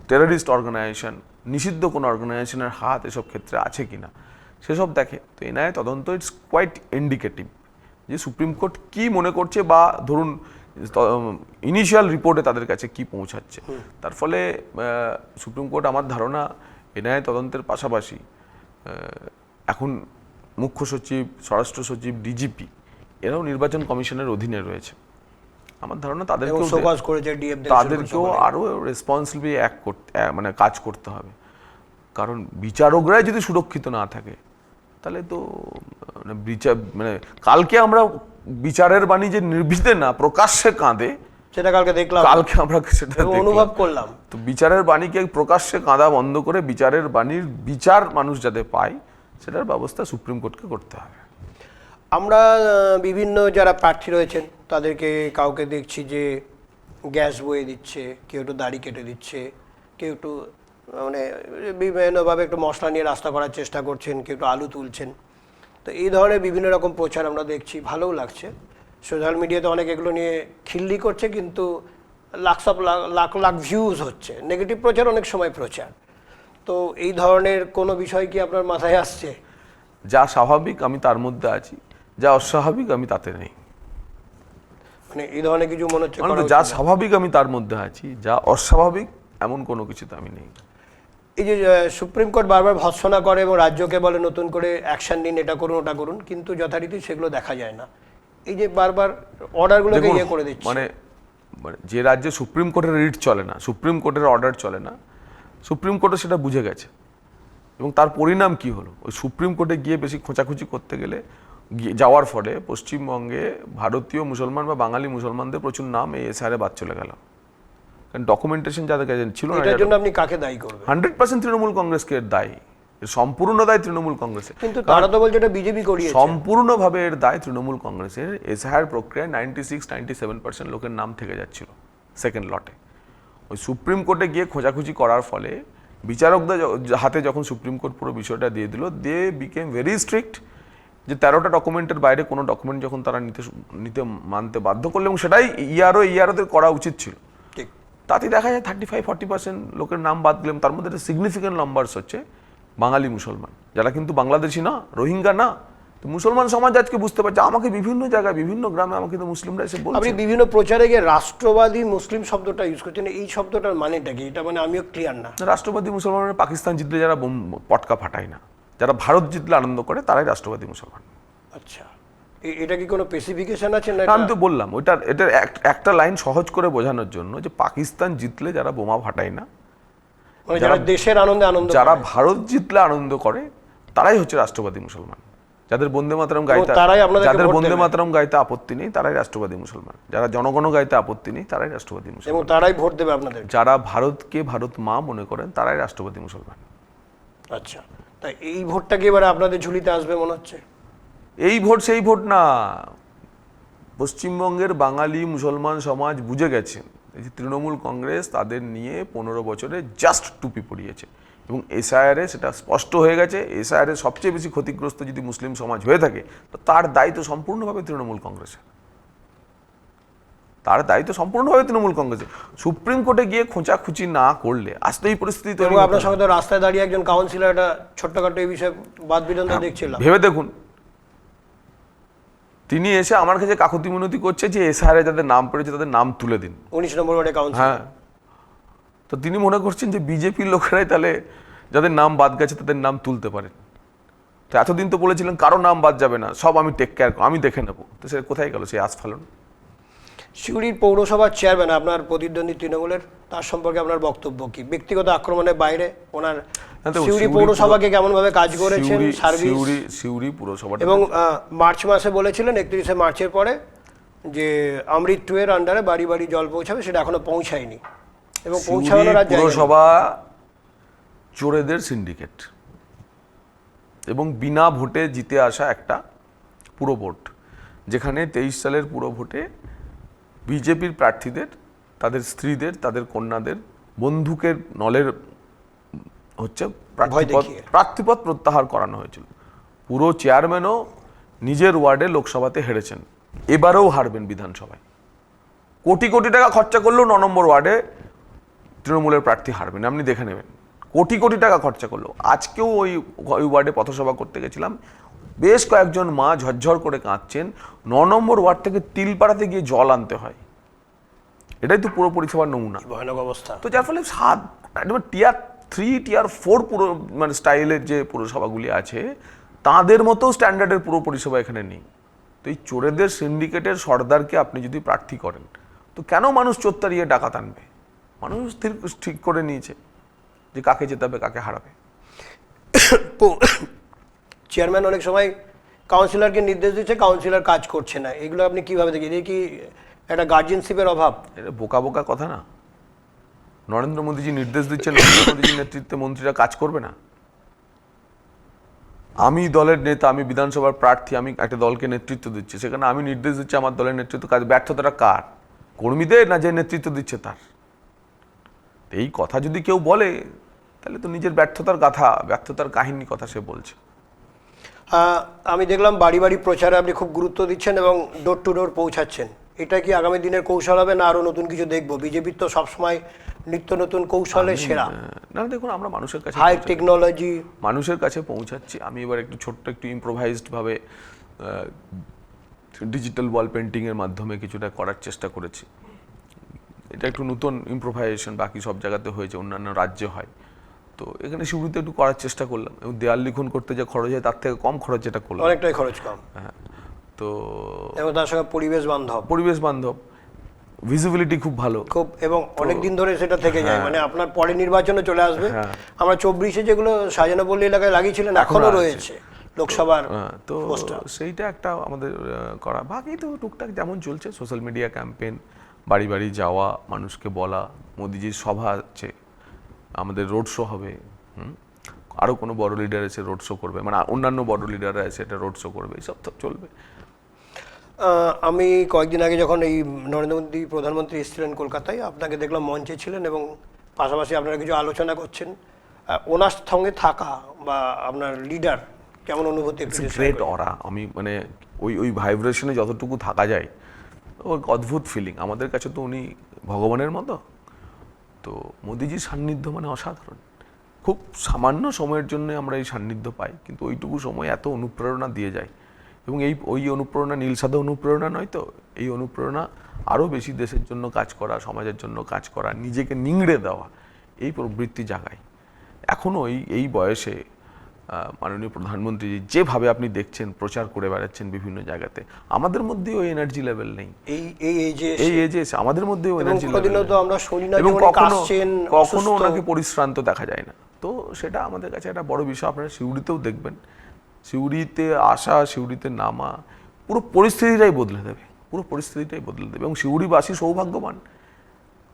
টেররিস্ট অর্গানাইজেশন, নিষিদ্ধ কোনো অর্গানাইজেশনের হাত এসব ক্ষেত্রে আছে কিনা সেসব দেখে। তো এনআইএ তদন্ত ইটস কোয়াইট ইন্ডিকেটিভ যে সুপ্রিম কোর্ট কি মনে করছে, বা ধরুন ইনিশিয়াল রিপোর্টে তাদের কাছে কি পৌঁছাচ্ছে। তার ফলে সুপ্রিম কোর্ট, আমার ধারণা, এনআইএ তদন্তের পাশাপাশি এখন মুখ্য সচিব, স্বরাষ্ট্র সচিব, ডিজিপি এরাও নির্বাচন কমিশনের অধীনে রয়েছে। আমার ধারণা তাদেরকেও আরো রেসপন্সিবলি মানে কাজ করতে হবে। কারণ বিচারকরাই যদি সুরক্ষিত না থাকে, তাহলে তো মানে কালকে আমরা বিচারের বাণী যে নির্বিঘ্নে না প্রকাশ্যে কাঁদে, সেটা কালকে দেখলাম, কালকে আমরা সেটা অনুভব করলাম। তো বিচারের বাণীকে প্রকাশ্যে কাঁদা বন্ধ করে বিচারের বাণীর বিচার মানুষ যাতে পায়, সেটার ব্যবস্থা সুপ্রিম কোর্টকে করতে হবে। আমরা বিভিন্ন যারা প্রার্থী রয়েছেন তাদেরকে কাউকে দেখছি যে গ্যাস বয়ে দিচ্ছে, কেউ একটু দাড়ি কেটে দিচ্ছে, কেউ একটু মানে বিভিন্নভাবে একটু মশলা নিয়ে রাস্তা করার চেষ্টা করছেন, কেউ একটু আলু তুলছেন। তো এই ধরনের বিভিন্ন রকম প্রচার আমরা দেখছি, ভালোও লাগছে। সোশ্যাল মিডিয়াতে অনেক এগুলো নিয়ে খিল্লি করছে, কিন্তু লাখ লাখ ভিউজ হচ্ছে। নেগেটিভ প্রচার অনেক সময় প্রচার। তো এই ধরনের কোনো বিষয় কি আপনার মাথায় আসছে? যা স্বাভাবিক আমি তার মধ্যে আছি, যা অস্বাভাবিক আমি তাতে নেই। মানে এই ধরনের কিছু মনে হচ্ছে? যা স্বাভাবিক আমি তার মধ্যে আছি, যা অস্বাভাবিক এমন কোনো কিছুতে আমি নেই। এই যে সুপ্রিম কোর্ট বারবার ভৎসনা করে এবং রাজ্যকে বলে নতুন করে অ্যাকশন নিন, এটা করুন ওটা করুন, কিন্তু যথারীতি সেগুলো দেখা যায় না। এই যে বারবার অর্ডারগুলোকে ইয়ে করে দিচ্ছে, মানে যে রাজ্যে সুপ্রিম কোর্টের রিট চলে না, সুপ্রিম কোর্টের অর্ডার চলে না, সুপ্রিম কোর্টও সেটা বুঝে গেছে। এবং তার পরিণাম কি হলো? ওই সুপ্রিম কোর্টে গিয়ে বেশি খোঁচাখুচি করতে গেলে যাওয়ার ফলে পশ্চিমবঙ্গে ভারতীয় মুসলমান বা বাঙালি মুসলমানদের প্রচুর নাম এই এসআইআরে বাদ চলে গেল। কারণ ডকুমেন্টেশন যাদের কাছে ছিল না। এটার জন্য আপনি কাকে দায়ী করবেন? 100% তৃণমূল কংগ্রেসকে এর দায়ী, সম্পূর্ণ দায় তৃণমূল কংগ্রেসের। কিন্তু তারা তো বলছে এটা বিজেপি করিয়েছে। সম্পূর্ণভাবে এর দায় তৃণমূল কংগ্রেসের। এসআইআর প্রক্রিয়ায় 96-97% লোকের নাম থেকে যাচ্ছিল সেকেন্ড লটে। ওই সুপ্রিম কোর্টে গিয়ে খোঁজাখুঁজি করার ফলে বিচারকদের হাতে যখন সুপ্রিম কোর্ট পুরো বিষয়টা দিয়ে দিল, দে বিকেম ভেরি স্ট্রিক্ট যে 13টা ডকুমেন্টের বাইরে কোনো ডকুমেন্ট যখন তারা নিতে মানতে বাধ্য করলো, এবং সেটাই ইআরওদের করা উচিত ছিল। তাতে দেখা যায় 35-40% লোকের নাম বাদ দিলাম। তার মধ্যে একটা সিগনিফিক্যান্ট নাম্বারস হচ্ছে বাঙালি মুসলমান, যারা কিন্তু বাংলাদেশি না, রোহিঙ্গা না, তো মুসলমান সমাজ আজকে বুঝতে পারছে, আমাকে বিভিন্ন জায়গায় বিভিন্ন গ্রামে আমাকে তো মুসলিমরা এসে বলছে। আপনি বিভিন্ন প্রচারে গিয়ে রাষ্ট্রবাদী মুসলিম শব্দটা ইউজ করছেন, এই শব্দটার মানেটা কি? এটা মানে আমিও ক্লিয়ার না। রাষ্ট্রবাদী মুসলমান পাকিস্তান জিতলে যারা বোম পটকা ফাটায় না, যারা ভারত জিতলে আনন্দ করে, তারাই রাষ্ট্রবাদী মুসলমান। আচ্ছা, এটা কি কোনো স্পেসিফিকেশন আছে না? আমি তো বললাম এটা একটা লাইন সহজ করে বোঝানোর জন্য, যে পাকিস্তান জিতলে যারা বোমা ফাটায় না, মানে যারা দেশের আনন্দে আনন্দ, যারা ভারত জিতলে আনন্দ করে, তারাই হচ্ছে রাষ্ট্রবাদী মুসলমান। যাদের বন্দে মাতরম গাইতে, যাদের বন্দে মাতরম গাইতে আপত্তি নেই, তারাই রাষ্ট্রবাদী মুসলমান। যারা জনগণ গাইতে আপত্তি নেই, তারাই রাষ্ট্রবাদী মুসলমান। এবং তারাই ভোট দেবে আপনাদের। যারা ভারতকে ভারত মা মনে করেন, তারাই রাষ্ট্রবাদী মুসলমান। আচ্ছা, তাই এই ভোটটা কি এবারে আপনাদের ঝুলিতে আসবে মনে হচ্ছে? এই ভোট সেই ভোট না। পশ্চিমবঙ্গের বাঙালি মুসলমান সমাজ বুঝে গেছেন এই যে তৃণমূল কংগ্রেস তাদের নিয়ে 15 বছরে জাস্ট টুপি পড়িয়েছে, এবং এসআইআরে সেটা স্পষ্ট হয়ে গেছে। এসআইআরে সবচেয়ে বেশি ক্ষতিগ্রস্ত যদি মুসলিম সমাজ হয়ে থাকে, তো তার দায়িত্ব সম্পূর্ণভাবে তৃণমূল কংগ্রেসের। তার দায়িত্ব সম্পূর্ণভাবে তৃণমূল কংগ্রেসের। সুপ্রিম কোর্টে গিয়ে খোঁচাখুচি না করলে আজ তো এই পরিস্থিতি তৈরি হতো না। আপনার সঙ্গে তো রাস্তায় দাঁড়িয়ে একজন কাউন্সিলর একটা ছোট্টখাটো এই বিষয়ে বাদ বিতণ্ডা দেখছিলাম। ভেবে দেখুন, তিনি এসে আমার কাছে কাকুতি মিনতি করছে যে এসআইআরে যাদের নাম পড়েছে তাদের নাম তুলে দিন। 19 নম্বর ওয়ার্ডে কাউন্সিলর। হ্যাঁ, তো তিনি মনে করছেন যে বিজেপির লোকেরাই তাহলে যাদের নাম বাদ গেছে তাদের নাম তুলতে পারেন। তো এতদিন তো বলেছিলেন কারো নাম বাদ যাবে না, সব আমি টেক কেয়ার, আমি দেখে নেবো। তো সে কোথায় গেল সেই আস্ফালন? সিউড়ির পৌরসভার চেয়ারম্যান আপনার প্রতিদ্বন্দ্বী তৃণমূলের, তার সম্পর্কে আপনার বক্তব্য কি? ব্যক্তিগত আক্রমণের বাইরে ওনার সিউড়ি পৌরসভাকে কেমন ভাবে কাজ করেছেন, সার্ভিস? সিউড়ি পুরসভা, এবং মার্চ মাসে বলেছিলেন 31শে মার্চের পরে যে অমৃত 2 এর আন্ডারে বাড়ি বাড়ি জল পৌঁছাবে, সেটা এখনো পৌঁছায়নি এবং পৌঁছানোর আর জায়গা নেই। পুরসভা চোরেদের সিন্ডিকেট এবং বিনা ভোটে জিতে আসা একটা পুরো ভোট, যেখানে 23 সালের পুরো ভোটে বিজেপির প্রার্থীদের, তাদের স্ত্রীদের, তাদের কন্যাদের বন্দুকের নলের হচ্ছে প্রার্থীপদ প্রত্যাহার করানো হয়েছিল। পুরো চেয়ারম্যানও নিজের ওয়ার্ডে লোকসভাতে হেরেছেন, এবারেও হারবেন বিধানসভায়। কোটি কোটি টাকা খরচা করলেও 9 নম্বর ওয়ার্ডে তৃণমূলের প্রার্থী হারবেন, আপনি দেখে নেবেন। কোটি কোটি টাকা খরচা করলো। আজকেও ওই ওয়ার্ডে পথসভা করতে গেছিলাম, বেশ কয়েকজন মা ঝরঝর করে কাঁদছেন। 9 নম্বর ওয়ার্ড থেকে তিলপাড়াতে গিয়ে জল আনতে হয়। এটাই তো পুরো পরিষেবার নমুনা। ভয়ানক অবস্থা। তো যার ফলে টিয়ার 3 টিয়ার 4 পুরো মানে স্টাইলের যে পুরসভাগুলি আছে, তাদের মতো স্ট্যান্ডার্ডের পুরো পরিষেবা এখানে নেই। তো এই চোরেদের সিন্ডিকেটের সর্দারকে আপনি যদি প্রার্থী করেন, তো কেন মানুষ চোত্তারিয়ে ডাকাত আনবে? মানুষ ঠিক করে নিয়েছে যে কাকে জেতাবে, কাকে হারাবে। চেয়ারম্যান অনেক সময় কাউন্সিলরকে নির্দেশ দিচ্ছে, কাউন্সিলর কাজ করছে না, এগুলো আপনি কিভাবে দেখেন? এই কি একটা গার্জিয়ানশিপের অভাব? এটা বোকা বোকা কথা না। নরেন্দ্র মোদীজি নির্দেশ দিচ্ছেন, নরেন্দ্র মোদীজির নেতৃত্বে মন্ত্রীরা কাজ করবে না? আমি দলের নেতা, আমি বিধানসভার প্রার্থী, আমি একটা দলকে নেতৃত্ব দিচ্ছি, সেখানে আমি নির্দেশ দিচ্ছি আমার দলের নেতৃত্ব কাজ। ব্যর্থতাটা কার? কর্মীদের না যে নেতৃত্ব দিচ্ছে তার? এই কথা যদি কেউ বলে, তাহলে তো নিজের ব্যর্থতার গাথা, ব্যর্থতার কাহিনী কথা সে বলছে। আমি দেখলাম বাড়ি বাড়ি প্রচারে আপনি খুব গুরুত্ব দিচ্ছেন এবং ডোর টু ডোর পৌঁছাচ্ছেন। এটা কি আগামী দিনের কৌশল হবে, না আরো নতুন কিছু দেখবো? বিজেপির তো সবসময় নিত্য নতুন কৌশলে সেরা। না দেখুন, আমরা মানুষের কাছে হাই টেকনোলজি মানুষের কাছে পৌঁছাচ্ছি। আমি এবার একটু ছোট্ট একটু ইম্প্রোভাইজড ভাবে ডিজিটাল ওয়াল পেন্টিং এর মাধ্যমে কিছুটা করার চেষ্টা করেছি। এটা একটু নতুন ইম্প্রোভাইজেশন, বাকি সব জায়গাতে হয়েছে, অন্যান্য রাজ্যে হয়। তো এখানে শুরুতে একটু করার চেষ্টা করলাম, এবং দেয়াল লিখন করতে যে খরচ হয় তার থেকে কম খরচ যেটা করলাম, অনেকটাই খরচ কম। হ্যাঁ, তো এবং তার সঙ্গে পরিবেশ বান্ধব, ভিজিবিলিটি খুব ভালো, খুব, এবং অনেক দিন ধরে সেটা থেকে যায়। মানে আপনার পরে নির্বাচনে চলে আসবে। আমরা 24-এ যেগুলো সাজানো পল্লী এলাকায় লাগিয়েছিলেন এখনো রয়েছে লোকসভার। তো সেইটা একটা আমাদের করা। বাকি তো টুকটাক যেমন চলছে, সোশ্যাল মিডিয়া ক্যাম্পেইন, বাড়ি বাড়ি যাওয়া, মানুষকে বলা, মোদিজির সভা আছে, আমাদের রোড শো হবে, আরও কোনো বড় লিডার এসে রোড শো করবে, মানে অন্যান্য বড় লিডাররা এসে এটা রোড শো করবে, এইসব তো চলবে। আমি কয়েকদিন আগে যখন এই নরেন্দ্র মোদী প্রধানমন্ত্রী এসেছিলেন কলকাতায়, আপনাকে দেখলাম মঞ্চে ছিলেন এবং পাশাপাশি আপনারা কিছু আলোচনা করছেন। ওনার সঙ্গে থাকা বা আপনার লিডার কেমন অনুভূতি? গ্রেট অরা। আমি মানে ওই ভাইব্রেশনে যতটুকু থাকা যায়, ওর অদ্ভুত ফিলিং। আমাদের কাছে তো উনি ভগবানের মতো। তো মোদিজির সান্নিধ্য মানে অসাধারণ। খুব সামান্য সময়ের জন্য আমরা এই সান্নিধ্য পাই, কিন্তু ওইটুকু সময় এত অনুপ্রেরণা দিয়ে যায় এবং ওই অনুপ্রেরণা নীলসাদা অনুপ্রেরণা নয় তো, এই অনুপ্রেরণা আরও বেশি দেশের জন্য কাজ করা, সমাজের জন্য কাজ করা, নিজেকে নিংড়ে দেওয়া, এই প্রবৃত্তি জাগায়। এখনও এই বয়সে মাননীয় প্রধানমন্ত্রী যেভাবে আপনি দেখছেন প্রচার করে বেড়াচ্ছেন বিভিন্ন জায়গাতে, আমাদের মধ্যেও ওই এনার্জি লেভেল নেই। এই এজে আমাদের মধ্যেও এনার্জি লেভেল এবং কখনো ওনাকে পরিশ্রান্ত দেখা যায় না। তো সেটা আমাদের কাছে একটা বড় বিষয়। আপনারা সিউড়িতেও দেখবেন, সিউড়িতে আসা, সিউড়িতে নামা পুরো পরিস্থিতিটাই বদলে দেবে, এবং সিউড়িবাসী সৌভাগ্যবান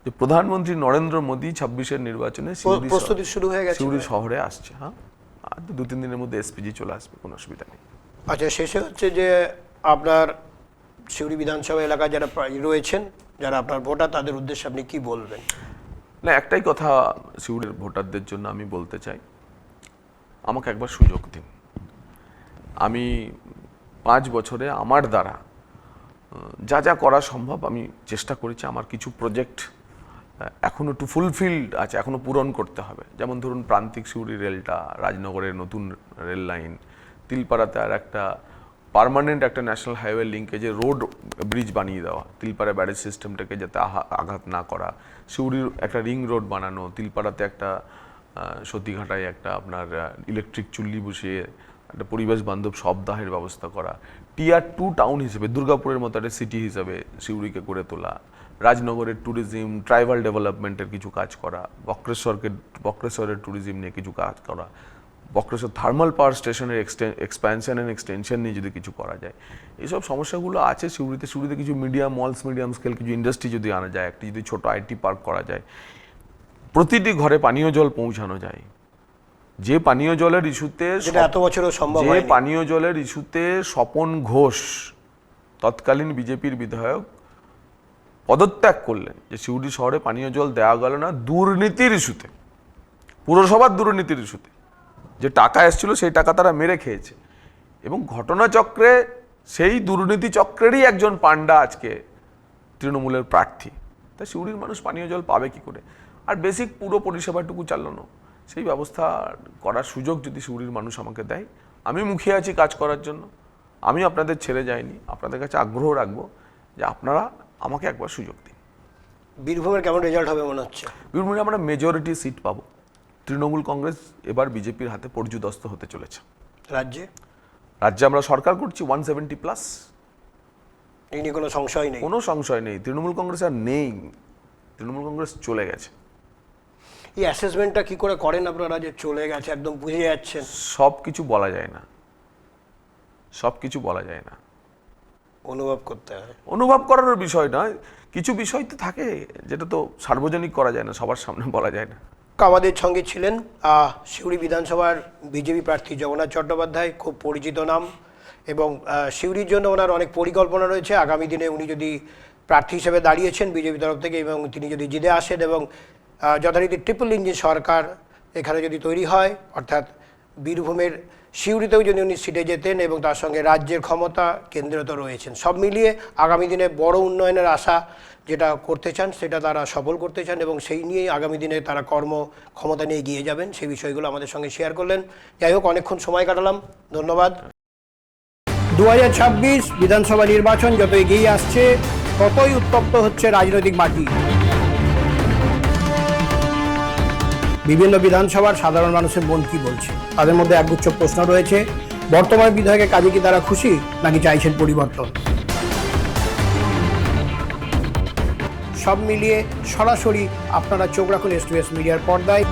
যে প্রধানমন্ত্রী নরেন্দ্র মোদী 26-এর নির্বাচনে প্রস্তুতি শুরু হয়ে গেছে, সিউড়ি শহরে আসছে। হ্যাঁ, আর 2-3 দিনের মধ্যে এসপিজি চলে আসবে, কোনো অসুবিধা নেই। আচ্ছা, শেষে হচ্ছে যে আপনার সিউড়ি বিধানসভা এলাকায় যারা রয়েছেন, যারা আপনার ভোটার, তাদের উদ্দেশ্যে আপনি কি বলবেন? না, একটাই কথা সিউড়ির ভোটারদের জন্য আমি বলতে চাই, আমাকে একবার সুযোগ দিন। আমি 5 বছরে আমার দ্বারা যা যা করা সম্ভব আমি চেষ্টা করেছি। আমার কিছু প্রজেক্ট এখনও একটু ফুলফিলড আছে, এখনও পূরণ করতে হবে। যেমন ধরুন প্রান্তিক সিউড়ি রেলটা, রাজনগরের নতুন রেল লাইন, তিলপাড়াতে আর একটা পার্মানেন্ট একটা ন্যাশনাল হাইওয়ে লিঙ্কেজে রোড ব্রিজ বানিয়ে দেওয়া, তিলপাড়া ব্যারেজ সিস্টেমটাকে যাতে আঘাত না করা, সিউড়ির একটা রিং রোড বানানো, তিলপাড়াতে একটা সতীঘাটায় একটা আপনার ইলেকট্রিক চুল্লি বসিয়ে একটা পরিবেশ বান্ধব শবদাহের ব্যবস্থা করা, টিয়ার 2 টাউন হিসেবে দুর্গাপুরের মতো একটা সিটি হিসাবে সিউড়িকে করে তোলা, রাজনগরের ট্যুরিজম ট্রাইবাল ডেভেলপমেন্টের কিছু কাজ করা, বক্রেশ্বরের ট্যুরিজম নিয়ে কিছু কাজ করা, বক্রেশ্বর থার্মাল পাওয়ার স্টেশনের এক্সপ্যানশন অ্যান্ড এক্সটেনশন নিয়ে যদি কিছু করা যায়। এইসব সমস্যাগুলো আছে সিউড়িতে কিছু মিডিয়াম স্কেল কিছু ইন্ডাস্ট্রি যদি আনা যায়, একটি যদি ছোট আইটি পার্ক করা যায়, প্রতিটি ঘরে পানীয় জল পৌঁছানো যায়। যে পানীয় জলের ইস্যুতে স্বপন ঘোষ তৎকালীন বিজেপির বিধায়ক পদত্যাগ করলেন, যে সিউড়ি শহরে পানীয় জল দেওয়া গেল না দুর্নীতির ইস্যুতে, পুরসভার দুর্নীতির ইস্যুতে, যে টাকা এসেছিল সেই টাকা তারা মেরে খেয়েছে, এবং ঘটনাচক্রে সেই দুর্নীতি চক্রেরই একজন পান্ডা আজকে তৃণমূলের প্রার্থী। তাই সিউড়ির মানুষ পানীয় জল পাবে কি করে? আর বেসিক পুরো পরিষেবাটুকু চালানো, সেই ব্যবস্থা করার সুযোগ যদি সিউড়ির মানুষ আমাকে দেয়, আমি মুখিয়ে আছি কাজ করার জন্য। আমি আপনাদের ছেড়ে যাইনি, আপনাদের কাছে আগ্রহ রাখবো যে আপনারা আমাকে একবার সুযোগ দিন। বীরভূমের কেমন রেজাল্ট হবে মনে হচ্ছে? বীরভূমে আমরা মেজরিটি সিট পাবো। তৃণমূল কংগ্রেস এবার বিজেপির হাতে পর্যুদস্ত হতে চলেছে। রাজ্যে আমরা সরকার করছি 170+। এই নিয়ে কোনো সংশয় নেই। তৃণমূল কংগ্রেস আর নেই, তৃণমূল কংগ্রেস চলে গেছে। এই অ্যাসেসমেন্টটা কি করে করেন আপনারা যে চলে গেছে, একদম বুঝে যাচ্ছেন? সব কিছু বলা যায় না, অনুভব করতে হয়। অনুভব করার বিষয় নয়, কিছু বিষয় তো থাকে যেটা তো সার্বজনিক করা যায় না, সবার সামনে বলা যায় না। আমাদের সঙ্গে ছিলেন সিউড়ি বিধানসভার বিজেপি প্রার্থী জগন্নাথ চট্টোপাধ্যায়, খুব পরিচিত নাম, এবং সিউড়ির জন্য ওনার অনেক পরিকল্পনা রয়েছে। আগামী দিনে উনি যদি প্রার্থী হিসেবে দাঁড়িয়েছেন বিজেপি তরফ থেকে, এবং তিনি যদি জিতে আসেন এবং যথারীতি ট্রিপল ইঞ্জিন সরকার এখানে যদি তৈরি হয়, অর্থাৎ বীরভূমের সিউড়িতেও যদি উনি সিটে যেতেন, এবং তার সঙ্গে রাজ্যের ক্ষমতা, কেন্দ্রে তো রয়েছেন, সব মিলিয়ে আগামী দিনে বড় উন্নয়নের আশা যেটা করতে চান সেটা তারা সফল করতে চান, এবং সেই নিয়েই আগামী দিনে তারা ক্ষমতা নিয়ে এগিয়ে যাবেন। সেই বিষয়গুলো আমাদের সঙ্গে শেয়ার করলেন। যাই হোক, অনেকক্ষণ সময় কাটালাম, ধন্যবাদ। 2026 বিধানসভা নির্বাচন যত এগিয়ে আসছে ততই উত্তপ্ত হচ্ছে রাজনৈতিক মাটি। বিভিন্ন বিধানসভার সাধারণ মানুষের মন কি বলছে, তাদের মধ্যে একগুচ্ছ প্রশ্ন রয়েছে। বর্তমান বিধায়কের কাজে কি তারা খুশি, নাকি চাইছেন পরিবর্তন? সব মিলিয়ে সরাসরি আপনারা চোখ রাখুন S2S মিডিয়ার পর্দায়।